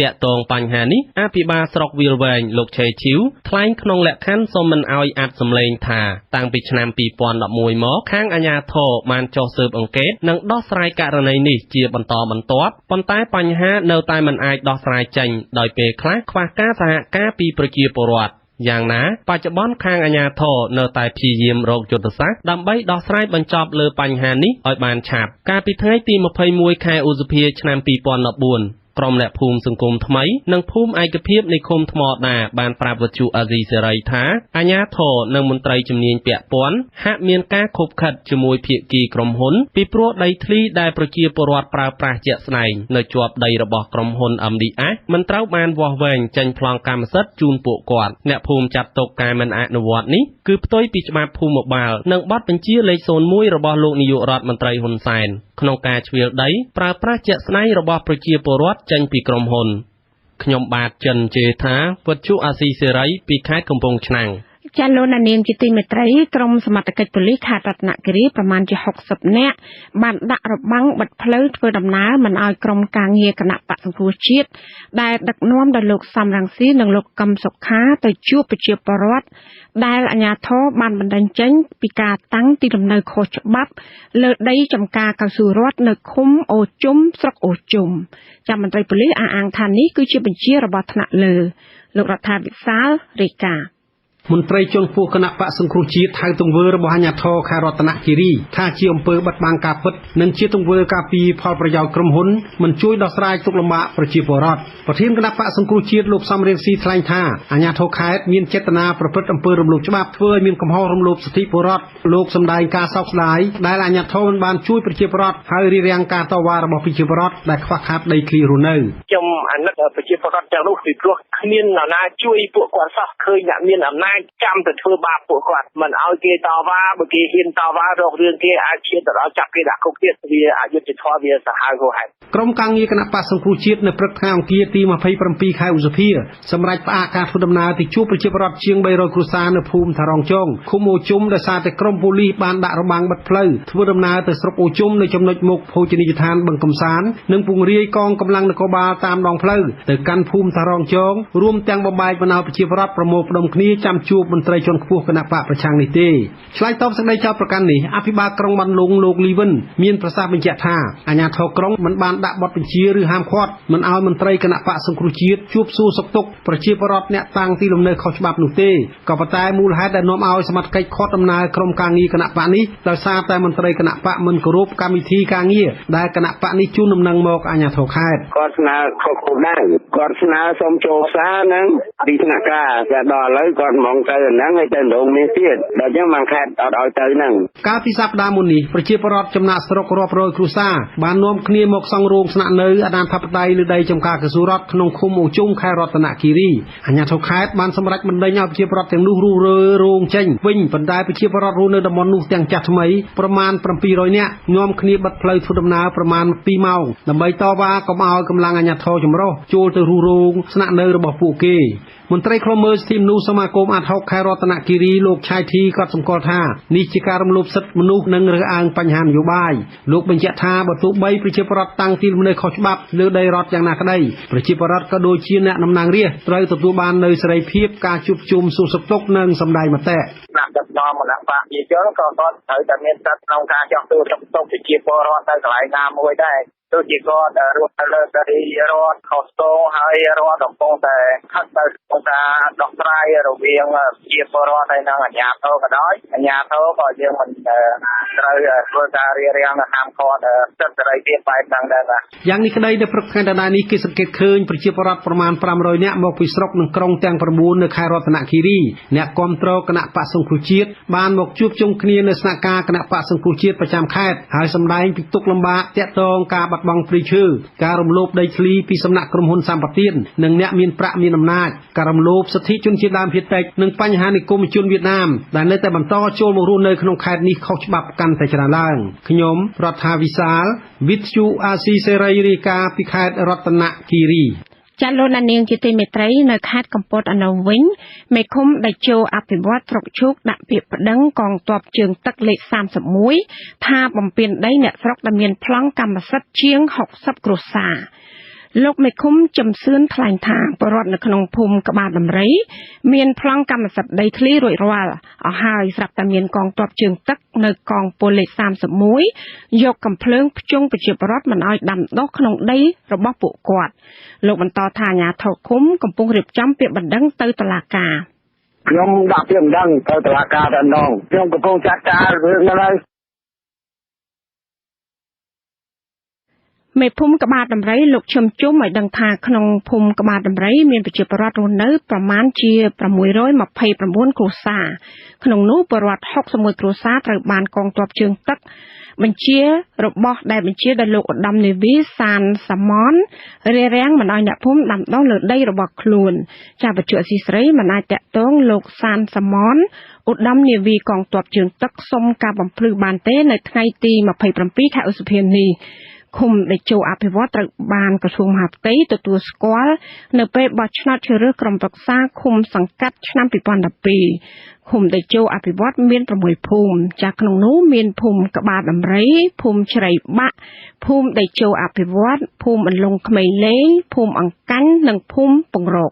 តាក់ទងបញ្ហានេះអភិបាលស្រុកវាលវែងលោកឆេឈីវថ្លែងក្នុងលក្ខខណ្ឌសូមមិនឲ្យអាត់សម្លេងថាតាំងពីឆ្នាំ2011មកខាងអាជ្ញាធរបានចុះស៊ើបអង្កេតនិងដោះស្រាយករណីនេះជាបន្តបន្ទាប់ប៉ុន្តែបញ្ហានៅតែមិនអាចដោះស្រាយចេញដោយពេលខ្លះខ្វះការសហការពីប្រជាពលរដ្ឋយ៉ាងណាបច្ចុប្បន្នខាងអាជ្ញាធរនៅតែព្យាយាមរកយុទ្ធសាស្ត្រដើម្បីដោះស្រាយបញ្ចប់លើបញ្ហានេះឲ្យបានឆាប់កាលពីថ្ងៃទី21ខែឧសភាឆ្នាំ2014ក្រុមអ្នកភូមិសង្គមថ្មីនិងភូមិឯកភាពនៃឃុំថ្មដាបានប្រាប់វិទ្យុអាស៊ីសេរីថាអាជ្ញាធរនិងមន្ត្រីជំនាញពាក់ព័ន្ធហាក់មានការខុបខិតជាមួយភាគីក្រុមហ៊ុនពីព្រោះដីធ្លីដែលប្រជាពលរដ្ឋប្រើប្រាស់ជាក់ស្ដែងនៅជាប់ដីរបស់ក្រុមហ៊ុន MDS មិនត្រូវបានវាស់វែងចេញប្លង់កម្មសិទ្ធិជូនពួកគាត់អ្នកភូមិចាត់ទុកការមិនអនុវត្តនេះគឺផ្ទុយពីច្បាប់ភូមិបាលនិងបទបញ្ជាលេខ01របស់លោកនាយករដ្ឋមន្ត្រីហ៊ុនសែនក្នុងការជ្រៀលដីប្រើប្រាស់ជាក់ស្ដែងរបស់ប្រជាពលរដ្ឋចេញពីក្រុមហ៊ុនខ្ញុំបាទចិនជេថាវិទ្យុអាស៊ីសេរីពីខេត្តកំពង់ឆ្នាំងចាលោកនាងជាទីមេត្រីក្រុមសមត្ថកិច្ចប៉ូលីសខេត្តរតនគិរីប្រមាណជា60នាក់បានដាក់របាំងបិទផ្លូវធ្វើដំណើរមិនឲ្យក្រុមការងារគណៈបក្សសង្គ្រោះជាតិដែលដឹកនាំដោយលោកសំរងស៊ីនិងលោកកឹមសុខាទៅជួបប្រជាពលរដ្ឋដែលអាជ្ញាធរបានបណ្តេញចេញពីការតាំងទីលំនៅខុសច្បាប់លើដីចំការកៅស៊ូរដ្ឋនៅឃុំអូជុំស្រុកអូជុំចាំមន្ត្រីប៉ូលីសអះអាងថានេះគឺជាបញ្ជារបស់ថ្នាក់លើលោករដ្ឋាភិបាលរាយការណ៍មន្ត្រីជាន់ខ្ពស់គណៈបក្សសង្គ្រោះជាតិហៅទង្វើរបស់អាជ្ញាធរខេត្តរតនគិរីថាជាអំពើបិទបាំងការពិតនិងជាទង្វើការពារផលប្រយោជន៍ក្រុមហ៊ុនមិនជួយដោះស្រាយទុក្ខលំបាកប្រជាពលរដ្ឋប្រធានគណៈបក្សសង្គ្រោះជាតិលោកសំរៀងស៊ីថ្លែងថាអាជ្ញាធរខេត្តមានចេតនាប្រព្រឹត្តអំពើរំលោភច្បាប់ធ្វើឲ្យមានកំហុសរំលោភសិទ្ធិពលរដ្ឋលោកសម្ដែងការសោកស្ដាយដែលអាជ្ញាធរមិនបានជួយប្រជាពលរដ្ឋហើយរារាំងការតវ៉ារបស់ប្រជាពលរដ្ឋដែលខ្វះខាតដីធ្លីរស់នៅខ្ញុំអាណិតប្រជាពលរដ្ឋទាំងនោះពីព្រោះគ្មាននរណាជួយពួកគាត់សោះឃើញអ្នកមានអំណាចចាំទៅធ្វើបាបពួកគាត់មិនឲ្យគេតវ៉ាបើគេហ៊ានតវ៉ារករឿងគេអាចឈានទៅដល់ចាប់គេដាក់គុកទៀតវាអយុត្តិធម៌វាសាហាវហួសហេតុក្រុមការងារគណៈបក្សសង្គ្រោះជាតិនៅព្រឹកថ្ងៃអង្គារទី27ខែឧសភាសម្រាប់ផ្អាកការធ្វើដំណើរទៅជួបប្រជាពលរដ្ឋជាង300គ្រួសារនៅភូមិថារងចងឃុំអូជុំដោយសារតែក្រុមប៉ូលីសបានដាក់របាំងបិទផ្លូវធ្វើដំណើរទៅស្រុកអូជុំនៅចំណុចមុខភោជនីយដ្ឋានបឹងកំសាន្តនិងពង្រាយកងកម្លាំងនគរបាលតាមដងផ្លូវទៅកាន់ភូមិថារងចងរួមទាំងបំបែកបណ្ដោប្រជាពលរដ្ឋប្រមូលផ្ដុំគ្នាចាំជួបមន្ត្រីជាន់ខ្ពស់គណៈបកប្រឆាំងនេះទេឆ្លើយតបសេចក្តីចោទប្រកាន់នេះអភិបាលក្រុងបានលងលោកលីវិនមានប្រសាសន៍បញ្ជាក់ថាអាជ្ញាធរក្រុងមិនបានដាក់បទបញ្ជាឬហាមឃាត់មិនឲ្យមន្ត្រីគណៈបកសង្គ្រោះជាតិជួបសួរសុខទុក្ខប្រជាពលរដ្ឋអ្នកតាំងទីលំនៅខុសច្បាប់នោះទេក៏ប៉ុន្តែមូលហេតុដែលនាំឲ្យសមត្ថកិច្ចឃាត់ដំណើរក្រុមការងារគណៈបកនេះដោយសារតែមន្ត្រីគណៈបកមិនគោរពកម្មវិធីការងារដែលគណៈបកនេះជូនដំណឹងមកអាជ្ញាធរខេត្តគាត់ស្នើខុសគោលដៅគាត់ស្នើសូមចូលសារនឹងទីថ្នាក់ការតែដល់ឥឡូវគាត់មកទៅហ្នឹងហើយទៅរងមានទៀតដល់អញ្ចឹងបានខេត្តអត់ឲ្យទៅហ្នឹងកាលពីសប្តាហ៍មុននេះប្រជាពលរដ្ឋចំណាក់ស្រុករាប់រយគ្រួសារបាននាំគ្នាមកសង់រោងស្នាក់នៅអនាធិបតេយ្យលើដីចំការកស៊ូរដ្ឋក្នុងឃុំអូជុំខេត្តរតនគិរីអាជ្ញាធរខេត្តបានសម្រេចបណ្តេញឲ្យប្រជាពលរដ្ឋទាំងនោះរុះរើរោងចេញវិញប៉ុន្តែប្រជាពលរដ្ឋរស់នៅតំបន់នោះទាំងចាស់ថ្មីប្រមាណ700នាក់នាំគ្នាបិទផ្លូវធ្វើដំណើរប្រមាណ2ម៉ោងដើម្បីតវ៉ាកុំឲ្យកម្លាំងអាជ្ញាធរចម្រុះចូលទៅរុះរោងស្នាក់នៅរបស់ពួកគេមន្ត្រីឃ្លាំមើលសិទ្ធិមនុស្សសមាគមអាត់ហុកខេត្តរតនគិរីលោកឆៃធីក៏សម្គាល់ថានេះជាការរំលោភសិទ្ធិមនុស្សនិងរើសអើងបញ្ហានយោបាយលោកបញ្ជាក់ថាបើទោះបីប្រជាពលរដ្ឋតាំងទីលំនៅខុសច្បាប់លើដីរដ្ឋយ៉ាងណាក្តីប្រជាពលរដ្ឋក៏ដូចជាអ្នកតំណាងរាស្ត្រត្រូវទទួលបាននូវសេរីភាពការជួបជុំសួរសុខទុក្ខនិងសម្ដែងមតិដាក់ដឹកនាំគណៈបកប្រជាជនក៏គាត់ត្រូវតែមានសិទ្ធិក្នុងការចោះទូសុខទុក្ខប្រជាពលរដ្ឋទៅកន្លែងណាមួយដែរដូចជាគាត់រស់នៅលើដីរដ្ឋខុសតងហើយរដ្ឋកំពុងតែខាត់ទៅក្នុងការដោះស្រាយរវាងជាពលរដ្ឋហើយនិងអាជ្ញាធរក៏ដោយអាជ្ញាធរក៏យើងមិនត្រូវធ្វើការរារាំងហាមឃាត់សិទ្ធិសេរីភាពបែបហ្នឹងដែរបាទយ៉ាងនេះក្តីនៅព្រឹកថ្ងៃដដែលនេះគេសង្កេតឃើញប្រជាពលរដ្ឋប្រមាណ500នាក់មកពីស្រុកនិងក្រុងទាំង9នៅខេត្តរតនគិរីអ្នកគាំទ្រគណៈបក្សសង្គ្រោះជាតិបានមកជួបជុំគ្នានៅស្នាក់ការគណៈបក្សសង្គ្រោះជាតិប្រចាំខេត្តហើយសម្ដែងពីទុក្ខលំបាកទាក់ទងការបាត់បង់ព្រៃឈើការរំលោភដីធ្លីពីសំណាក់ក្រុមហ៊ុនសម្បទាននិងអ្នកមានប្រាក់មានអំណាចការរំលោភសិទ្ធិជនជាតិដើមភាគតិចនិងបញ្ហានិគមជនវៀតណាមដែលនៅតែបន្តចូលមករស់នៅក្នុងខេត្តនេះខុសច្បាប់កាន់តែច្រើនឡើងខ្ញុំរដ្ឋាវិសាលវិទ្យុអាស៊ីសេរីរាយការណ៍ពីខេត្តរតនគិរីចាលោកនាងជាទីមេត្រីនៅខេត្តកំពតអនុវិញមេឃុំដេជោអភិវឌ្ឍស្រុកឈូកដាក់ពាក្យប្តឹងកងទ័ពជើងទឹកលេខ31ថាបំពេញដីអ្នកស្រុកដែលមានប្លង់កម្មសិទ្ធិជាង60គ្រួសារ លោកមេឃុំចំសឿនថ្លែងថាបរដ្ឋនៅក្នុងភូមិក្បាលដំរីមានប្លង់កម្មសិទ្ធិដីធ្លីរួចរាល់អស់ហើយស្រាប់តែមានកងទ័ពជើងទឹកនៅកងពលលេខ31យកកំភ្លើងភ្ជង់ប្រជាពលរដ្ឋមិនឲ្យដាំដុះក្នុងដីរបស់ពួកគាត់លោកបន្តថាអាជ្ញាធរឃុំកំពុងរៀបចំពាក្យបណ្ដឹងទៅតុលាការខ្ញុំដាក់ពាក្យបណ្ដឹងទៅតុលាការតែម្ដងខ្ញុំកំពុងចាត់ការរឿងនេះហើយមេភូមិក្បាលដំរីលោកឈឹមជុំឲ្យដឹងថាក្នុងភូមិក្បាលដំរីមានប្រជាពលរដ្ឋរស់នៅប្រមាណជា629គ្រួសារក្នុងនោះពលរដ្ឋ61គ្រួសារត្រូវបានកងទ័ពជើងទឹកបញ្ជារបស់ដែលបញ្ជាដល់លោកឧត្តមនាវីសានសមនរារាំងមិនឲ្យអ្នកភូមិដាំដុះលើដីរបស់ខ្លួនចាបច្ចុប្បន្នស៊ីស្រីមិនអាចតាក់ទងលោកសានសមនឧត្តមនាវីកងទ័ពជើងទឹកសុំការបំភ្លឺបានទេនៅថ្ងៃទី27ខែឧសភានេះឃុំដេជោអភិវឌ្ឍត្រូវបានក្រសួងមហាផ្ទៃទទួលស្គាល់នៅពេលបោះឆ្នោតជ្រើសរើសក្រុមប្រឹក្សាឃុំសង្កាត់ឆ្នាំ2012ឃុំដេជោអភិវឌ្ឍមាន6ភូមិចាស់ក្នុងនោះមានភូមិក្បាលដំរីភូមិជ្រៃបាក់ភូមិដេជោអភិវឌ្ឍភូមិអន្លង់ក្មេងលេងភូមិអង្កាញ់និងភូមិពងរក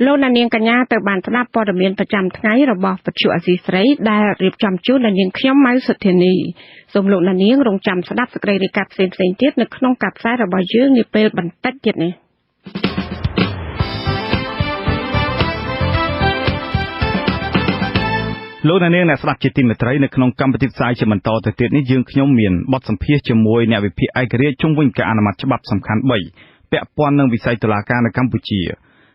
លោកនាងកញ្ញាទៅបានស្ដាប់ព័ត៌មានប្រចាំថ្ងៃរបស់វិទ្យុអាស៊ីសេរីដែលរៀបចំជូនដល់នាងខ្ញុំម៉ៅសុធានីសូមលោកនាងរងចាំស្ដាប់សេចក្តីរាយការណ៍ផ្សេងៗទៀតនៅក្នុងការផ្សាយរបស់យើងនាពេលបន្តិចទៀតនេះលោកនាងអ្នកស្ដាប់ជាទីមេត្រីនៅក្នុងកម្មវិធីផ្សាយជាបន្តទៅទៀតនេះយើងខ្ញុំមានបទសម្ភាសន៍ជាមួយអ្នកវិភាគឯករាជ្យជុំវិញការអនុម័តច្បាប់សំខាន់3ពាក់ព័ន្ធនឹងវិស័យតុលាការនៅកម្ពុជា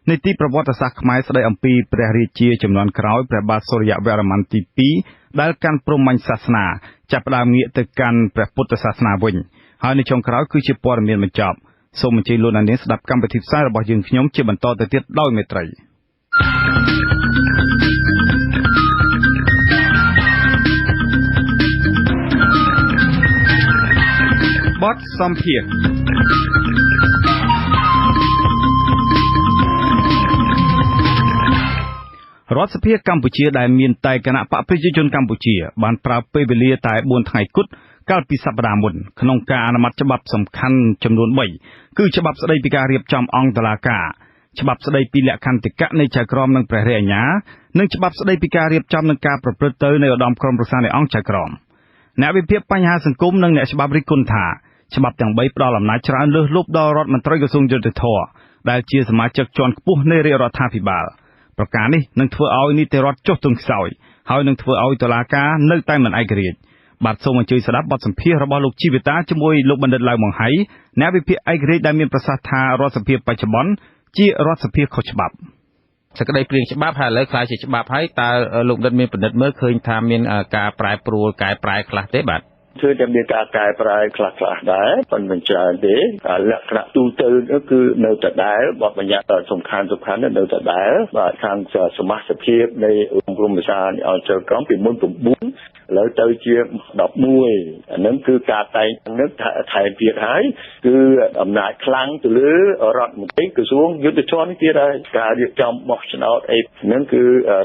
នីតិប្រវត្តិសាស្ត្រខ្មែរស្ដីអំពីព្រះរាជាចំនួនក្រោយព្រះបាទសូរ្យវរ្ម័នទី2ដែលកាន់ព្រហ្មញ្ញសាសនាចាប់ផ្ដើមងាកទៅកាន់ព្រះពុទ្ធសាសនាវិញហើយនៅចុងក្រោយគឺជាព័ត៌មានបញ្ចប់សូមអញ្ជើញលោកនាងស្ដាប់កម្មវិធីផ្សាយរបស់យើងខ្ញុំជាបន្តទៅទៀតដោយមេត្រីបទសម្ភាសន៍រដ្ឋសភាកម្ពុជាដែលមានតែគណៈបកប្រជាជនកម្ពុជាបានប្រើពេលវេលាតែ4ថ្ងៃគត់កាលពីសប្តាហ៍មុនក្នុងការអនុម័តច្បាប់សំខាន់ចំនួន3គឺច្បាប់ស្តីពីការរៀបចំអង្គតុលាការច្បាប់ស្តីពីលក្ខន្តិកៈនៃចៅក្រមនិងព្រះរាជអាជ្ញានិងច្បាប់ស្តីពីការរៀបចំនិងការប្រព្រឹត្តទៅនៃឧត្តមក្រុមប្រឹក្សានៃអង្គចៅក្រមអ្នកវិភាគបញ្ហាសង្គមនិងអ្នកច្បាប់រិះគន់ថាច្បាប់ទាំង3ផ្ដល់អំណាចច្រើនលើសលប់ដល់រដ្ឋមន្ត្រីក្រសួងយុតិធធម៌ដែលជាសមាជិកជាន់ខ្ពស់នៃរាជរដ្ឋាភិបាលប្រការនេះនឹងធ្វើឲ្យនីតិរដ្ឋចុះទង់ខ្សោយហើយនឹងធ្វើឲ្យតុលាការនៅតែមិនឯករាជ្យបាទសូមអញ្ជើញស្ដាប់បទសម្ភាសន៍របស់លោកជីវិតាជាមួយលោកបណ្ឌិតឡៅម៉ុងហៃអ្នកវិភាគឯករាជ្យដែលមានប្រសាសន៍ថារដ្ឋសភាបច្ចុប្បន្នជារដ្ឋសភាខុសច្បាប់សេចក្តីព្រាងច្បាប់ហើយឥឡូវខ្លាចជាច្បាប់ហើយតើលោកបណ្ឌិតមានពិនិត្យមើលឃើញថាមានការប្រែប្រួលកែប្រែខ្លះទេបាទគឺតែមានការកែប្រែខ្លះៗដែរប៉ុន្តែមិនច្រើនទេលក្ខណៈទូទៅគឺនៅតែដែរបទបញ្ញត្តិសំខាន់នៅតែដែរបាទខាងសមាជិកភាពនៃអង្គក្រុមប្រឹក្សាអង្គចៅក្រមពីមុន9ឥឡូវទៅជា11អានឹងគឺការតែងនឹងថែមទៀតហើយគឺអំណាចខ្លាំងទៅលើរដ្ឋមន្ត្រីក្រសួងយុតិធម៌ទៀតហើយការរៀបចំបោះឆ្នោតអីហ្នឹងគឺ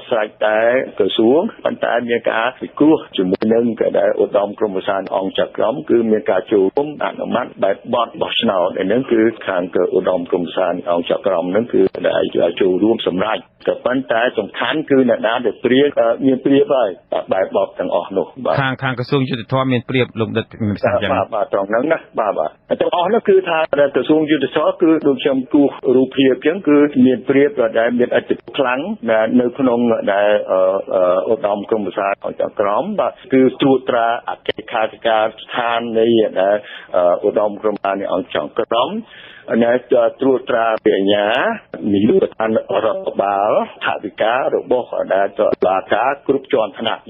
ស្រេចតែក្រសួងប៉ុន្តែមានការពិគ្រោះជាមួយនឹងក៏ដែលឧត្តមក្រុមប្រឹក្សាអង្គចៅក្រមគឺមានការចូលរួមអនុម័តបែបបទបោះឆ្នោតឯហ្នឹងគឺខាងឧត្តមក្រុមប្រឹក្សាអង្គចៅក្រមហ្នឹងគឺដែលចូលរួមសម្រេចក៏ប៉ុន្តែសំខាន់គឺអ្នកណាដែលព្រៀបមានព្រៀបហើយបែបបទទាំងអស់នោះបាទខាងក្រសួងយុតិធម៌មានព្រៀបលោកដិតមានប្រសាសន៍យ៉ាងបាទត្រង់ហ្នឹងណាបាទទាំងអស់នោះគឺថាក្រសួងយុតិធម៌គឺដូចខ្ញុំគូសរូបភាពអញ្ចឹងគឺមានព្រៀបដែលមានឥទ្ធិពលខ្លាំងនៅក្នុងដែលឧត្តមក្រុមប្រឹក្សាអង្គចៅក្រមបាទគឺត្រួតត្រាអគ្គលេខាធិការស្ថាននៃឧត្តមក្រុមប្រឹក្សាអង្គចៅក្រមអ្នកត្រួតត្រាពីអាជ្ញានាយកដ្ឋានរដ្ឋបាលថាវិការរបស់ដែលតុលាការគ្រប់ជាន់ថ្នាក់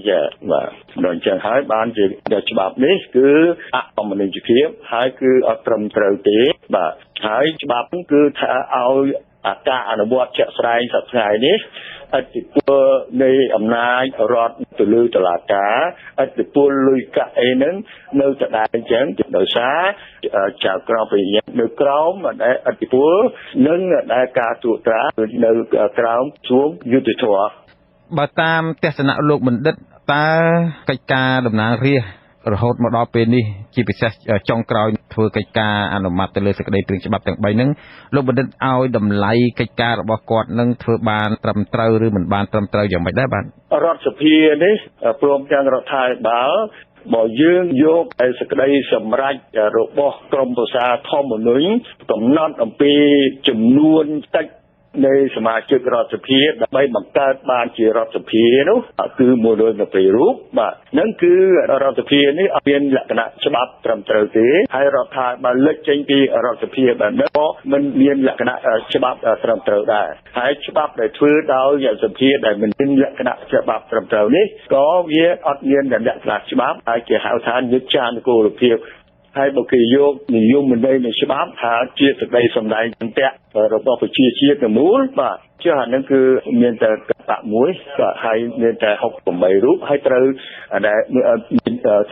បាទដល់អញ្ចឹងហើយបានជាច្បាប់នេះគឺអសមនិច្ចភាពហើយគឺអត់ត្រឹមត្រូវទេបាទហើយច្បាប់គឺថាឲ្យការអនុវត្តជាក់ស្ដែងសប្តាហ៍នេះឥទ្ធិពលនៃអំណាចរដ្ឋទៅលើតុលាការឥទ្ធិពលលុយកាក់អីហ្នឹងនៅតែដែរអញ្ចឹងដោយសារចៅក្រមប្រញ្ញានៅក្រោមដែលឥទ្ធិពលនិងដែលការត្រួតត្រានៅក្រោមក្រសួងយុតិធម៌បើតាមទស្សនៈលោកបណ្ឌិតតើកិច្ចការតំណាងរាស្ត្រ រហូតមកដល់ពេលនេះជាពិសេសចុងក្រោយធ្វើកិច្ចការអនុម័តទៅលើសេចក្តីព្រាងច្បាប់ទាំង3ហ្នឹងលោកបណ្ឌិតឲ្យតម្លៃកិច្ចការរបស់គាត់នឹងធ្វើបានត្រឹមត្រូវឬមិនបានត្រឹមត្រូវយ៉ាងម៉េចដែរបាទរដ្ឋសភានេះព្រមទាំងរដ្ឋាភិបាលបើយើងយកសេចក្តីសម្រេចរបស់ក្រមប្រឹក្សាធម្មនុញ្ញកំណត់អំពីចំនួនតិចនៃសមាជិករដ្ឋសភាដើម្បីបង្កើតបានជារដ្ឋសភានោះគឺ120រូបបាទហ្នឹងគឺរដ្ឋសភានេះមានលក្ខណៈច្បាប់ត្រឹមត្រូវទេហើយរដ្ឋាភិបាលលេចចេញពីរដ្ឋសភាបែបនេះក៏មិនមានលក្ខណៈច្បាប់ត្រឹមត្រូវដែរហើយច្បាប់ដែលធ្វើដោយរដ្ឋសភាដែលមិនមានលក្ខណៈច្បាប់ត្រឹមត្រូវនេះក៏វាអត់មានលក្ខណៈច្បាប់ហើយគេហៅថានិច្ចានុគោលភាពហើយបើគេយកនិយមន័យនៃច្បាប់ថាជាសេចក្តីសម្ដែងអន្តៈរបស់ប្រជាជាតិទាំងមូលបាទជាអានឹងគឺមានតែកបៈមួយបាទហើយមានតែ68រូបហើយត្រូវដែល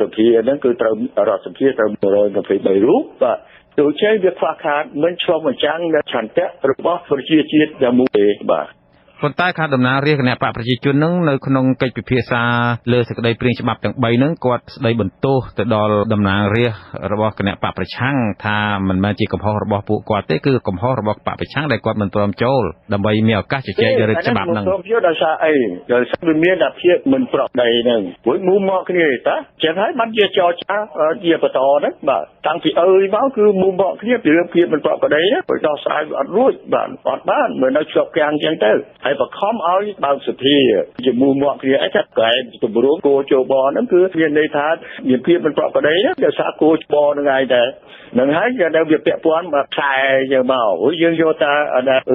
សភាហ្នឹងគឺត្រូវរដ្ឋសភាត្រូវ123រូបបាទដូចជាវាខ្វះខាតមិនឆ្លុះបញ្ចាំងនៅឆន្ទៈរបស់ប្រជាជាតិទាំងមូលទេបាទប៉ុន្តែខាងតំណាងរាស្ត្រគណៈបកប្រជាជននឹងនៅក្នុងកិច្ចពិភាក្សាលើសេចក្តីព្រាងច្បាប់ទាំង3ហ្នឹងគាត់ស្ដីបន្ទោសទៅដល់តំណាងរាស្ត្ររបស់គណៈបកប្រឆាំងថាមិនមែនជាកំហុសរបស់ពួកគាត់ទេគឺកំហុសរបស់បកប្រឆាំងដែលគាត់មិនព្រមចូលដើម្បីមានឱកាសជជែកលើច្បាប់ហ្នឹងព្រមយកដោយសារអីដោយសារវាមានតែភាពមិនប្រក្រតីហ្នឹងព្រោះមូលមកគ្នាតាចឹងហើយបានជាចរចាជាបន្តហ្នឹងបាទតាំងពីមកគឺមូលមកគ្នាពីរឿងភាពមិនប្រក្រតីណាព្រោះដោះស្រាយអត់រួចបាទអត់បានមិននៅជាប់គាំងចឹងទៅហើយបខំឲ្យបើកសភាជាមូលមកគ្នាអីថាកែទម្រង់គោជបហ្នឹងគឺមានន័យថាមានភាពមិនប្រក្រតីណាដោយសារគោជបហ្នឹងឯងតែនឹងហើយក៏នៅវាពាក់ព័ន្ធមកខ្សែយើងមកយើងយកតែ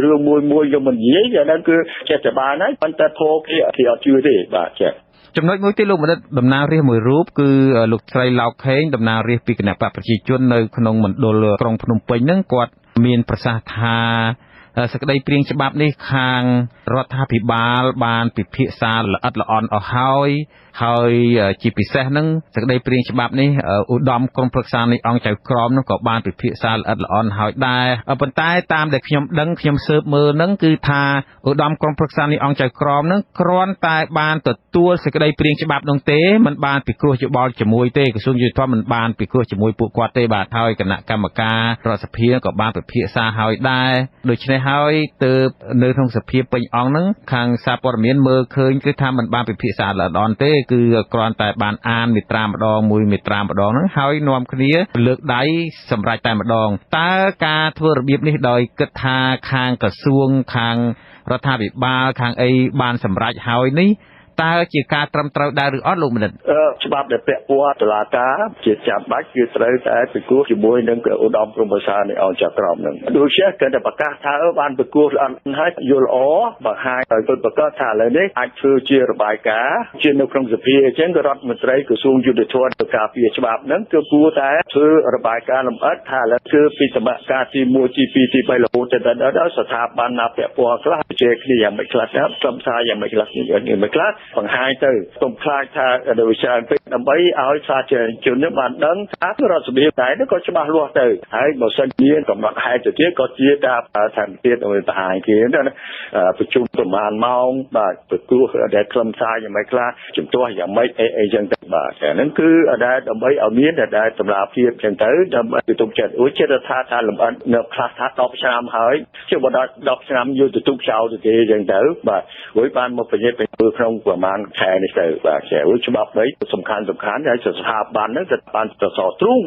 រឿងមួយយកមិននិយាយហ្នឹងគឺចេះតែបានហើយប៉ុន្តែធោគេអត់ជឿទេបាទចា៎ចំណុចមួយទៀតលោកបណ្ឌិតតំណាងរាស្ត្រមួយរូបគឺលោកស្រីឡោកខេងតំណាងរាស្ត្រពីគណៈបកប្រជាជននៅក្នុងមណ្ឌលក្រុងភ្នំពេញហ្នឹងគាត់មានប្រសាសន៍ថាសេចក្តីព្រាងច្បាប់នេះខាងរដ្ឋាភិបាលបានពិភាក្សាល្អិតល្អន់អស់ហើយជាពិសេសហ្នឹងសេចក្តីព្រាងច្បាប់នេះឧត្តមក្រុមប្រឹក្សានៃអង្គចៅក្រមនោះក៏បានពិភាក្សាល្អិតល្អន់ហើយដែរប៉ុន្តែតាមដែលខ្ញុំដឹងខ្ញុំស៊ើបមើលហ្នឹងគឺថាឧត្តមក្រុមប្រឹក្សានៃអង្គចៅក្រមហ្នឹងគ្រាន់តែបានទទួលសេចក្តីព្រាងច្បាប់នោះទេមិនបានពិគ្រោះយោបល់ជាមួយទេក្រសួងយុតិធម៌មិនបានពិគ្រោះជាមួយពួកគាត់ទេបាទហើយគណៈកម្មការរដ្ឋសភាក៏បានពិភាក្សាហើយដែរដូច្នេះហើយទើបនៅក្នុងសភាពេញអង្គហ្នឹងខាងសារព័ត៌មានមើលឃើញគឺថាមិនបានពិភាក្សាល្អិតល្អន់ទេគឺគ្រាន់តែបានអានមាត្រាម្ដងមួយមាត្រាម្ដងហ្នឹងហើយនាំគ្នាលើកដៃសម្រេចតែម្ដងតើការធ្វើរបៀបនេះដោយគិតថាខាងក្រសួងខាងរដ្ឋាភិបាលខាងអីបានសម្រេចហើយនេះតើជាការត្រឹមត្រូវដែរឬអត់លោកមនិតច្បាប់ដែលពាក់ព័ន្ធតុលាការជាចាំបាច់គឺត្រូវតែពិគ្រោះជាមួយនឹងឧត្តមក្រុមប្រឹក្សានៃអង្គចៅក្រមនឹងដូចជាគេតែប្រកាសថាបានពិគ្រោះអត់ហើយយល់ល្អបង្ហាញឲ្យគាត់ប្រកាសថាឥឡូវនេះអាចធ្វើជារបាយការណ៍ជានៅក្នុងសភាអញ្ចឹងក៏រដ្ឋមន្ត្រីក្រសួងយុតិធម៌ទៅការពារច្បាប់នឹងគឺគួរតែធ្វើរបាយការណ៍លម្អិតថាឥឡូវគឺពីសមការទី1ទី2ទី3រហូតដល់ស្ថាប័នណាពាក់ព័ន្ធខ្លះជែកគ្នាយ៉ាងម៉េចខ្លះណាខ្លឹមសារយ៉ាងម៉េចខ្លះយ៉ាងម៉េចខ្លះបង្ហាញទៅកុំខ្លាចថាដោយសារពេកដើម្បីឲ្យសាធារណជនបានដឹងថារដ្ឋសភាដែរក៏ច្បាស់លាស់ទៅហើយបើសិនជាកំណត់ហេតុទៅទៀតក៏ជាការថែមទៀតឲ្យបង្ហាញគេណាប្រជុំប្រមាណម៉ោងបាទប្រគោះដែលខ្លឹមសារយ៉ាងម៉េចខ្លះជំទាស់យ៉ាងម៉េចអីចឹងទៅបាទហ្នឹងគឺដែលដើម្បីឲ្យមានតែតម្លាភាពចឹងទៅដើម្បីទុកចិត្តអូចិត្តថាលំអិតនៅខ្លះថា10ឆ្នាំហើយជាបើដល់10ឆ្នាំយកទៅទុកចោលទៅទេចឹងទៅបាទរួចបានមកប្រញាប់ទៅក្នុងប្រមាណខែនេះទៅបាទរួចច្បាប់នេះសំខាន់ហើយស្ថាប័នហ្នឹងក៏បានទៅសទ្រូង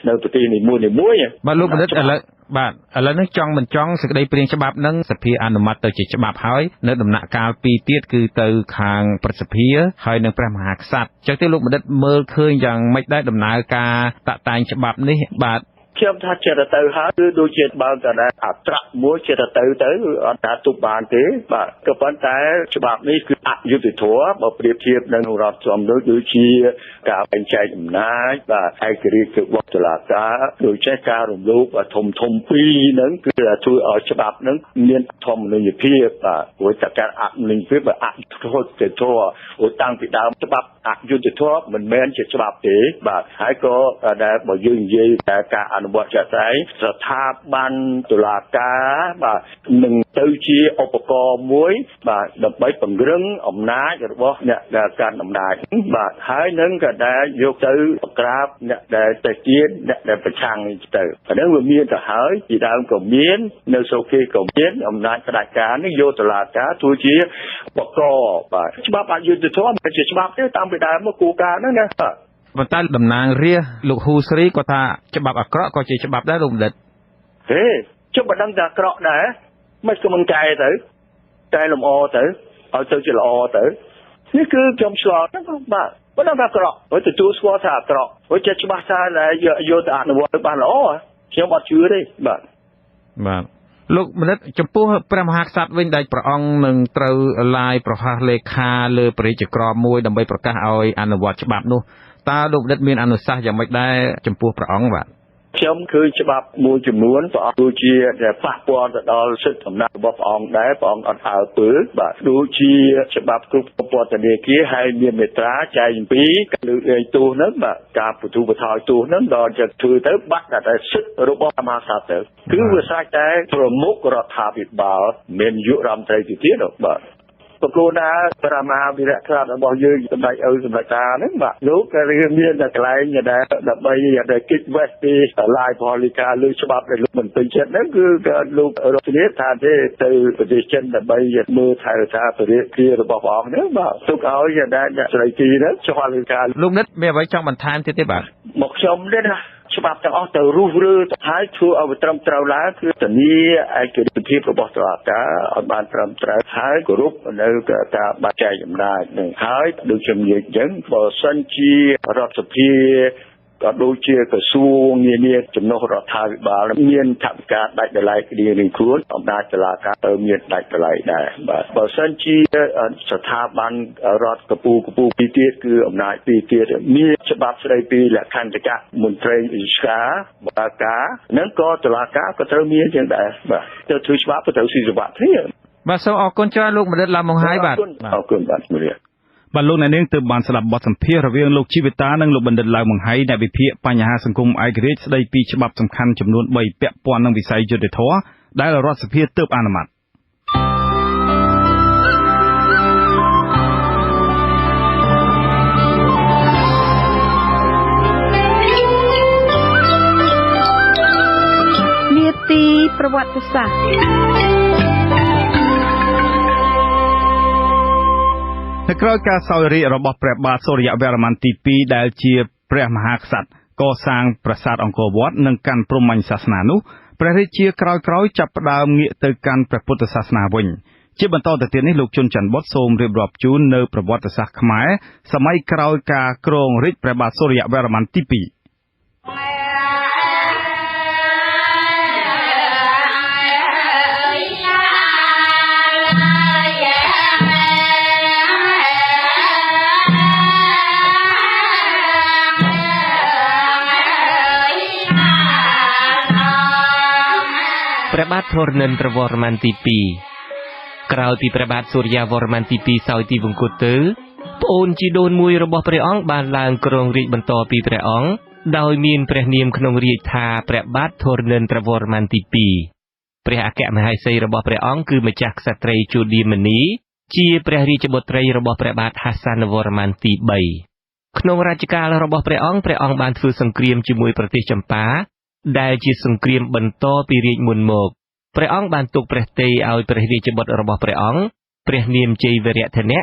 នៅប្រទេសនីមួយបាទលោកបណ្ឌិតឥឡូវបាទឥឡូវនេះចង់មិនចង់សេចក្តីព្រាងច្បាប់ហ្នឹងសភាអនុម័តទៅជាច្បាប់ហើយនៅដំណាក់កាល2ទៀតគឺទៅខាងប្រសិទ្ធិហើយនឹងព្រះមហាក្សត្រចឹងទេលោកបណ្ឌិតមើលឃើញយ៉ាងម៉េចដែរដំណើរការតាក់តែងច្បាប់នេះបាទខ្ញុំថាចិត្តទៅហើយគឺដូចជាបើតែអត្រៈមួយចិត្តទៅអត់ថាទុកបានទេបាទក៏ប៉ុន្តែច្បាប់នេះគឺអយុត្តិធម៌បើប្រៀបធៀបនឹងរដ្ឋធម្មនុញ្ញដូចជាការបែងចែកអំណាចបាទឯករាជ្យរបស់តុលាការដូចជាការរំលោភធំពីរហ្នឹងគឺធ្វើឲ្យច្បាប់ហ្នឹងមានធម្មនុញ្ញភាពបាទព្រោះតែការអនុញ្ញភាពអយុត្តិធម៌តាំងពីដើមច្បាប់អយុត្តិធម៌មិនមែនជាច្បាប់ទេបាទហើយក៏ដែលបើយើងនិយាយតែការអនុ របស់ចាក់ស្ដែងស្ថាប័នតុលាការបាទនឹងទៅជាឧបករណ៍មួយបាទដើម្បីពង្រឹងអំណាចរបស់អ្នកដែលកាន់អំណាចបាទហើយនឹងក៏ដែលយកទៅបង្ក្រាបអ្នកដែលទៅទៀតអ្នកដែលប្រឆាំងទៅអានេះវាមានទៅហើយពីដើមក៏មាននៅសូខេក៏មានអំណាចផ្ដាច់ការនេះយកតុលាការធ្វើជាបកបាទច្បាប់អយុត្តិធម៌មិនជាច្បាប់ទេតាមពីដើមមកគោលការណ៍ហ្នឹងណាប៉ុន្តែតំណាងរាស្ត្រលោកហ៊ូស្រីក៏ថាច្បាប់អាក្រក់ក៏ជាច្បាប់ដែរលោកបណ្ឌិតទេជុំមិនដឹងថាអាក្រក់ដែរមិនក៏មិនកែទៅតែលម្អទៅឲ្យទៅជាល្អទៅនេះគឺខ្ញុំឆ្លងហ្នឹងបាទមិនដឹងថាអាក្រក់ហើយទទួលស្គាល់ថាអាក្រក់ហើយចិត្តច្បាស់ថាយកទៅអនុវត្តបានល្អខ្ញុំអត់ជឿទេបាទលោកបណ្ឌិតចំពោះព្រះមហាក្សត្រវិញដែលព្រះអង្គនឹងត្រូវឡាយប្រកាសលេខាលើព្រះរាជក្រមមួយដើម្បីប្រកាសឲ្យអនុវត្តច្បាប់នោះតើលោកបណ្ឌិតមានអនុសាសន៍យ៉ាងម៉េចដែរចំពោះព្រះអង្គបាទខ្ញុំឃើញច្បាប់មួយចំនួនព្រះអង្គដូចជាប៉ះពាល់ទៅដល់សិទ្ធិអំណាចរបស់ព្រះអង្គដែរព្រះអង្គអត់អើពើបាទដូចជាច្បាប់គ្រប់ពន្ធនាគារហើយមានមេត្រាចែកអំពីលើកលែងទោសហ្នឹងបាទការបន្ទូបន្ថយទោសហ្នឹងដល់จะធ្វើទៅបាត់តែសិទ្ធិរបស់មហាក្សត្រទៅគឺវាសាច់តែប្រមុខរដ្ឋាភិបាលមាននាយករដ្ឋមន្ត្រីទៅទៀតបាទបកគោណាប្រមាវិរៈក្រាបរបស់យើងសម្ដេចឪសម្ដេចតាហ្នឹងបាទលោកក៏មានតែកន្លែងដែលដើម្បីតែគិតវេះពីឡាយផលិការលើច្បាប់ដែលលោកមិនពេញចិត្តហ្នឹងគឺក៏លោករកធានាថាទេទៅប្រទេសចិនដើម្បីមើលថែរក្សាពរិយារបស់ព្រះអង្គហ្នឹងបាទទុកឲ្យតែអ្នកស្រីទីហ្នឹងចុះអលង្ការលោកនិតមានអ្វីចង់បន្ថែមទៀតទេបាទមកខ្ញុំនេះណាច្បាប់ទាំងអស់ទៅរុះរើទៅហើយធ្វើឲ្យត្រឹមត្រូវឡើងគឺធានាឯករាជ្យភាពរបស់តុលាការឲ្យបានត្រឹមត្រូវហើយគោរពនៅការបាត់ចែកអំណាចនឹងហើយដូចខ្ញុំនិយាយអញ្ចឹងបើសិនជារដ្ឋសភាក៏ដូចជាក្រសួងនានាចំណុះរដ្ឋាភិបាលមានថវិកាដាច់ដライគ្នានឹងខ្លួនអំណាចតុលាការទៅមានដាច់ដライដែរបាទបើសិនជាស្ថាប័នរដ្ឋកពូពីទៀតគឺអំណាចពីទៀតមានច្បាប់ស្ដីពីលក្ខន្តិកៈមន្ត្រីរាជការបដការនឹងក៏តុលាការក៏ត្រូវមានជាងដែរបាទទៅធ្វើច្បាប់ទៅស៊ីសវត្ថគ្នាបាទសូមអរគុណច្រើនលោកបណ្ឌិតឡាម៉ុងហៃបាទអរគុណបាទជំរាបបាទលោកអ្នកនាងទើបបានស្ដាប់បទសម្ភាសន៍រវាងលោកជីវិតានិងលោកបណ្ឌិតឡាវម៉ុងហៃអ្នកវិភាគបញ្ហាសង្គមឯករាជ្យស្ដីពីច្បាប់សំខាន់ចំនួន3ពាក់ព័ន្ធនឹងវិស័យយុត្តិធម៌ដែលរដ្ឋសភាទើបអនុម័តនាទីប្រវត្តិសាស្ត្រនៅក្រោយការសោយរាជ្យរបស់ព្រះបាទសូរ្យវរ្ម័នទី2ដែលជាព្រះមហាក្សត្រកសាងប្រាសាទអង្គរវត្តនិងកាន់ព្រហ្មញ្ញសាសនានោះព្រះរាជាក្រោយៗចាប់ផ្ដើមងាកទៅកាន់ព្រះពុទ្ធសាសនាវិញជាបន្តទៅទៀតនេះលោកជុនច័ន្ទបុត្រសូមរៀបរាប់ជូននៅប្រវត្តិសាស្ត្រខ្មែរសម័យក្រោយការគ្រងរាជ្យព្រះបាទសូរ្យវរ្ម័នទី2ព្រះបាទធរណិន្ទ្រវរ្ម័នទី2ក្រោយពីព្រះបាទសូរ្យវរ្ម័នទី2សោយទីវង្គតទៅប្អូនជីដូនមួយរបស់ព្រះអង្គបានឡើងគ្រងរាជ្យបន្តពីព្រះអង្គដោយមានព្រះនាមក្នុងរាជថាព្រះបាទធរណិន្ទ្រវរ្ម័នទី2ព្រះអគ្គមហេសីរបស់ព្រះអង្គគឺម្ចាស់ក្សត្រីជូឌីមនីជាព្រះរាជបុត្រីរបស់ព្រះបាទហាសានវរ្ម័នទី3ក្នុងរជ្ជកាលរបស់ព្រះអង្គបានធ្វើសង្គ្រាមជាមួយប្រទេសចម្ប៉ាដែលជាសង្គ្រាមបន្តពីរាជមុនមកព្រះអង្គបានទុកព្រះទ័យឲ្យព្រះរាជបុត្ររបស់ព្រះអង្គព្រះនាមជ័យវរធនៈ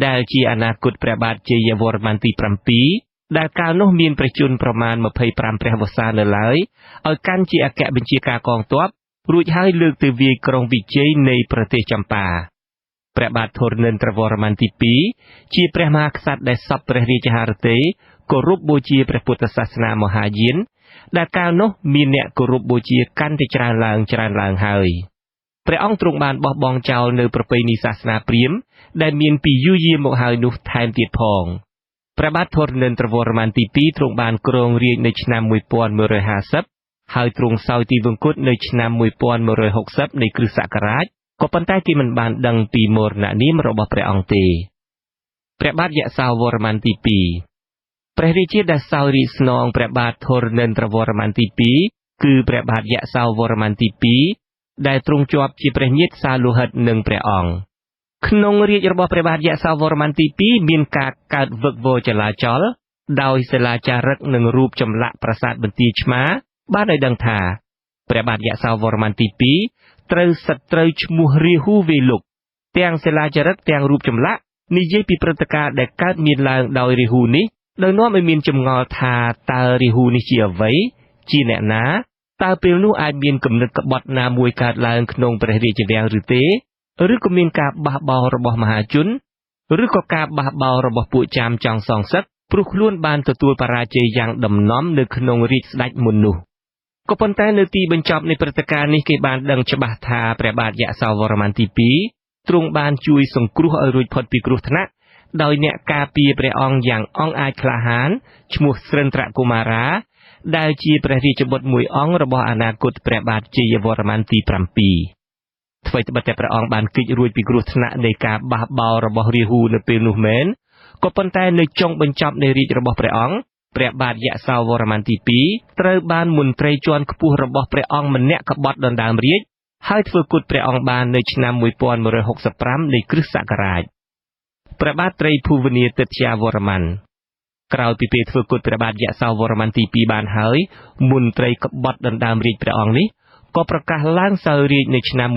ដែលជាអនាគតព្រះបាទជ័យវរ្ម័នទី7ដែលកាលនោះមានព្រះជន្មប្រមាណ25ព្រះវស្សានៅឡើយឲ្យកាន់ជាអគ្គបញ្ជាការកងទ័ពរួចហើយលើកទៅវាយក្រុងវិជ័យនៃប្រទេសចម្ប៉ាព្រះបាទធរណិន្ទ្រវរ្ម័នទី2ជាព្រះមហាក្សត្រដែលសព្វព្រះរាជហឫទ័យគោរពបូជាព្រះពុទ្ធសាសនាមហាយានដែលកាលនោះមានអ្នកគោរពបូជាកាន់តែច្រើនឡើងហើយព្រះអង្គទ្រង់បានបោះបង់ចោលនៅប្រពៃណីសាសនាព្រាហ្មណ៍ដែលមានពីយូរយារមកហើយនោះថែមទៀតផងព្រះបាទធរណិន្ទ្រវរ្ម័នទី2ទ្រង់បានគ្រងរាជ្យនៅឆ្នាំ1150ហើយទ្រង់សោយទីវង្គតនៅឆ្នាំ1160នៃគ្រិស្តសករាជក៏ប៉ុន្តែគេមិនបានដឹងពីមរណនាមរបស់ព្រះអង្គទេព្រះបាទយសោវរ្ម័នទី2ព្រះរាជាដែលសោយរាជ្យស្នងព្រះបាទធរណិន្ទ្រវរ្ម័នទី គឺព្រះបាទយសោវរ្ម័នទី2ដែលទ្រង់ជាប់ជាព្រះញាតិសាលោហិតនឹងព្រះអង្គក្នុងរាជ្យរបស់ព្រះបាទយសោវរ្ម័នទី2មានការកើតវឹកវរចលាចលដោយសិលាចារឹកនិងរូបចម្លាក់ប្រាសាទបន្ទាយឆ្មាបានឲ្យដឹងថាព្រះបាទយសោវរ្ម័នទី2ត្រូវសត្រូវឈ្មោះរាហូវេលុកទាំងសិលាចារឹកទាំងរូបចម្លាក់និយាយពីព្រឹត្តិការណ៍ដែលកើតមានឡើងដោយរាហូនេះដោយនាំឲ្យមានចម្ងល់ថាតើរាហូនេះជាអ្វីជាអ្នកណាតើពេលនោះអាចមានគំនិតក្បត់ណាមួយកើតឡើងក្នុងព្រះរាជវាំងឬទេឬក៏មានការបះបោររបស់មហាជនឬក៏ការបះបោររបស់ពួកចាមចង់សងសឹកព្រោះខ្លួនបានទទួលបរាជ័យយ៉ាងដំណំនៅក្នុងរាជស្ដេចមុននោះក៏ប៉ុន្តែនៅទីបញ្ចប់នៃព្រឹត្តិការណ៍នេះគេបានដឹងច្បាស់ថាព្រះបាទយសោវរ្ម័នទី2ទ្រង់បានជួយសង្គ្រោះឲ្យរួចផុតពីគ្រោះថ្នាក់ដោយអ្នកការពារព្រះអង្គយ៉ាងអង់អាចក្លាហានឈ្មោះស្រិន្ទ្រកុមារាដែលជាព្រះរាជបុត្រមួយអង្គរបស់អនាគតព្រះបាទជ័យវរ្ម័នទី7ថ្មីត្បិតតែព្រះអង្គបានគេចរួចពីគ្រោះថ្នាក់នៃការបះបោររបស់រាហូនៅពេលនោះមែនក៏ប៉ុន្តែនៅចុងបញ្ចប់នៃរាជរបស់ព្រះអង្គព្រះបាទយសោវរ្ម័នទី2ត្រូវបានមន្ត្រីជាន់ខ្ពស់របស់ព្រះអង្គម្នាក់ក្បត់ដណ្ដើមរាជហើយធ្វើគុតព្រះអង្គបាននៅឆ្នាំ1165នៃគ្រិស្តសករាជព្រះបាទត្រីភូវនាទិត្យាវរ្ម័នក្រោយពីពេលធ្វើគុតព្រះបាទយសោវរ្ម័នទី2បានហើយមន្ត្រីក្បត់ដណ្ដើមរាជព្រះអង្គនេះក៏ប្រកាសឡើងសោយរាជនៅឆ្នាំ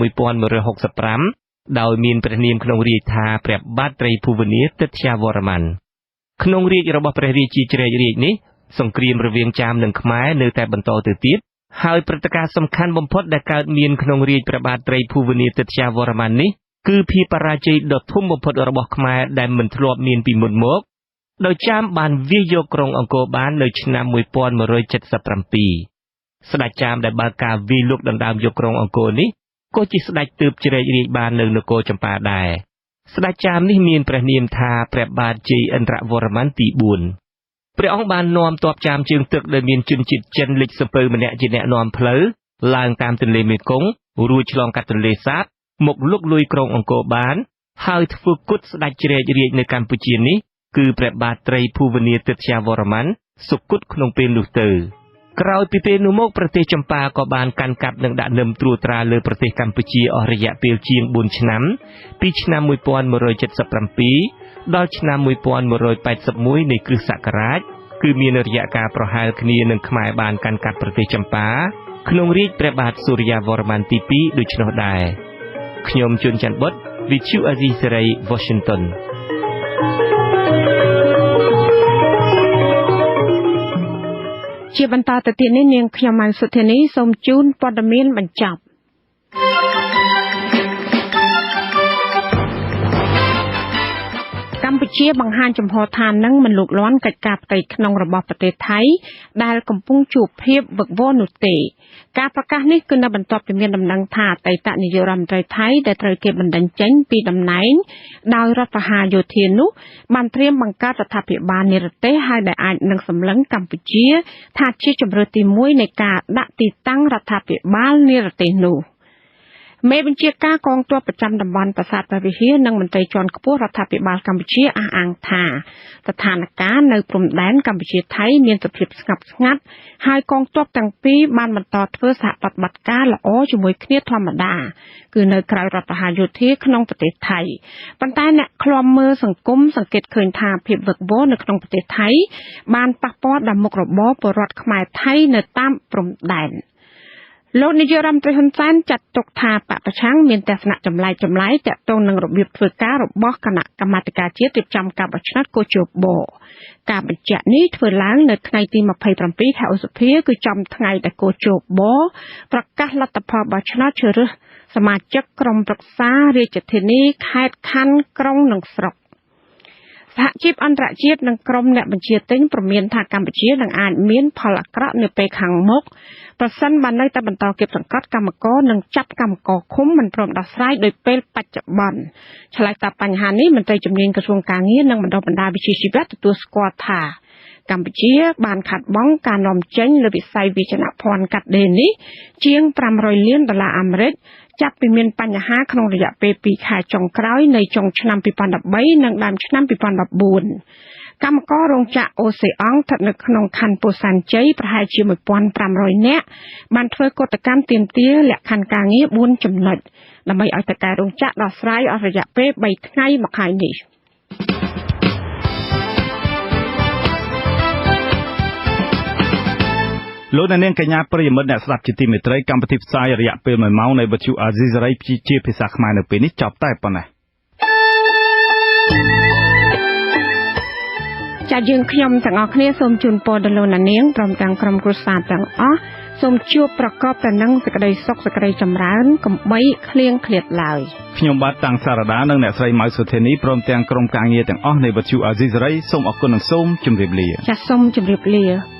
1165ដោយមានព្រះនាមក្នុងរាជថាព្រះបាទត្រីភូវនាទិត្យាវរ្ម័នក្នុងរាជរបស់ព្រះរាជាជ្រែករាជនេះសង្គ្រាមរវាងចាមនិងខ្មែរនៅតែបន្តទៅទៀតហើយព្រឹត្តិការណ៍សំខាន់បំផុតដែលកើតមានក្នុងរាជព្រះបាទត្រីភូវនាទិត្យាវរ្ម័ននេះគឺភាពបរាជ័យដ៏ធំបំផុតរបស់ខ្មែរដែលមិនធ្លាប់មានពីមុនមកដោយចាមបានវាយយកក្រុងអង្គរបាននៅឆ្នាំ1177ស្ដេចចាមដែលបើកការវាយលុកដណ្ដើមយកក្រុងអង្គរនេះក៏ជាស្ដេចទើបជ្រែករាជបាននៅនគរចម្ប៉ាដែរស្ដេចចាមនេះមានព្រះនាមថាព្រះបាទជ័យឥន្ទ្រវរ្ម័នទី4ព្រះអង្គបាននាំទ័ពចាមជើងទឹកដែលមានជនជាតិចិនលិចសំពៅម្នាក់ជាអ្នកនាំផ្លូវឡើងតាមទន្លេមេគង្គរួចឆ្លងកាត់ទន្លេសាបមកលុកលុយក្រុងអង្គរបានហើយធ្វើគុតស្ដេចជ្រែករាជនៅកម្ពុជានេះគឺព្រះបាទត្រីភូវនាទិត្យាវរ្ម័នសុគតក្នុងពេលនោះទៅក្រោយពីពេលនោះមកប្រទេសចម្ប៉ាក៏បានកាន់កាប់និងដាក់នឹមត្រួតត្រាលើប្រទេសកម្ពុជាអស់រយៈពេលជាង4ឆ្នាំពីឆ្នាំ1177ដល់ឆ្នាំ1181នៃគ្រិស្តសករាជគឺមានរយៈកាលប្រហែលគ្នានឹងខ្មែរបានកាន់កាប់ប្រទេសចម្ប៉ាក្នុងរាជព្រះបាទសូរ្យាវរ្ម័នទី2ដូច្នោះដែរខ្ញុំជួនច័ន្ទបុត្រ Vichu Azizi Serai Washingtonជាបន្តទៅទៀតនេះនាងខ្ញុំម៉ៅសុធានីសូមជូនព័ត៌មានបញ្ចប់កម្ពុជាបង្ហាញចំហថានឹងមិនលូកលាន់កិច្ចការផ្ទៃក្នុងរបស់ប្រទេសថៃដែលកំពុងជួបភាពវឹកវរនោះទេការប្រកាសនេះគឺនៅបន្ទាប់ពីមានដំណឹងថាអតីតនាយករដ្ឋមន្ត្រីថៃដែលត្រូវគេបណ្តេញចេញពីតំណែងដោយរដ្ឋប្រហារយោធានោះបានត្រៀមបង្កើតរដ្ឋាភិបាលនិរទេសហើយដែលអាចនឹងសម្លឹងកម្ពុជាថាជាជម្រើសទី1នៃការដាក់ទីតាំងរដ្ឋាភិបាលនិរទេសនោះមេបញ្ជាការកងទ័ពប្រចាំតំបន់ប្រាសាទព្រះវិហារនិងមន្ត្រីជាន់ខ្ពស់រដ្ឋាភិបាលកម្ពុជាអះអាងថាស្ថានភាពនៅព្រំដែនកម្ពុជាថៃមានសភាពស្ងប់ស្ងាត់ហើយកងទ័ពទាំងពីរបានបន្តធ្វើសហប្រតិបត្តិការល្អជាមួយគ្នាធម្មតាគឺនៅក្រៅរដ្ឋប្រហារយោធាក្នុងប្រទេសថៃប៉ុន្តែអ្នកឃ្លាំមើលសង្គមសង្កេតឃើញថាភាពវឹកវរនៅក្នុងប្រទេសថៃបានប៉ះពាល់ដល់មុខរបរពលរដ្ឋខ្មែរថៃនៅតាមព្រំដែនលោកនាយករដ្ឋមន្ត្រីហ៊ុនសែនចាត់ទុកថាបពប្រឆាំងមានទស្សនៈចម្លែកទាក់ទងនឹងរបៀបធ្វើការរបស់គណៈកម្មាធិការជាតិរៀបចំការបោះឆ្នោតកោជបការបញ្ជាក់នេះធ្វើឡើងនៅថ្ងៃទី27ខែឧសភាគឺចំថ្ងៃដែលកោជបប្រកាសលទ្ធផលបោះឆ្នោតជ្រើសរើសសមាជិកក្រុមប្រឹក្សារាជធានីខេត្តខណ្ឌក្រុងនិងស្រុកសហជីពអន្តរជាតិនិងក្រុមអ្នកបញ្ជាទិញព្រមានថាកម្ពុជានឹងអាចមានផលអាក្រក់នៅពេលខាងមុខប្រសិនបើនៅតែបន្តគៀបសង្កត់កម្មករនិងចាប់កម្មករឃុំមិនព្រមដោះស្រាយដោយពេលបច្ចុប្បន្នឆ្លើយតបបញ្ហានេះមន្ត្រីជំនាញក្រសួងកាងារនិងបណ្ដុះបណ្ដាលវិជ្ជាជីវៈទទួលស្គាល់ថាកម្ពុជាបានខាត់បងការនាំចេញលើវិស័យវិជ្ជាភ័ណ្ឌកាត់ដេរនេះជាង$500លានអាមេរិកចាប់ពីមានបញ្ហាក្នុងរយៈពេល2ខែចុងក្រោយនៃចុងឆ្នាំ2013និងដើមឆ្នាំ2014 កម្មកររោងចក្រអូសេអង់ស្ថិតនៅក្នុងខណ្ឌពោធិ៍សែនជ័យប្រហែលជា 1,500 នាក់បានធ្វើកតកម្មទាមទារលក្ខខណ្ឌការងារ 4 ចំណុចដើម្បីឲ្យតកែរោងចក្រដោះស្រាយអស់រយៈពេល 3 ថ្ងៃមកហើយនេះលោកនាងកញ្ញាប្រិយមិត្តអ្នកស្ដាប់ជាទីមេត្រីកម្មវិធីផ្សាយរយៈពេល1ម៉ោងនៃវិទ្យុអាស៊ីសេរីជាភាសាខ្មែរនៅពេលនេះចប់តែប៉ុណ្ណេះចា៎យើងខ្ញុំទាំងអស់គ្នាសូមជូនពរដល់លោកនាងព្រមទាំងក្រុមគ្រួសារទាំងអស់សូមជួបប្រកបតែនឹងសេចក្តីសុខសេចក្តីចម្រើនកុំបីឃ្លៀងឃ្លាតឡើយខ្ញុំបាទតាំងសារដានិងអ្នកស្រីម៉ៅសុធានីព្រមទាំងក្រុមការងារទាំងអស់នៃវិទ្យុអាស៊ីសេរីសូមអរគុណនិងសូមជម្រាបលាចា៎សូមជម្រាបលា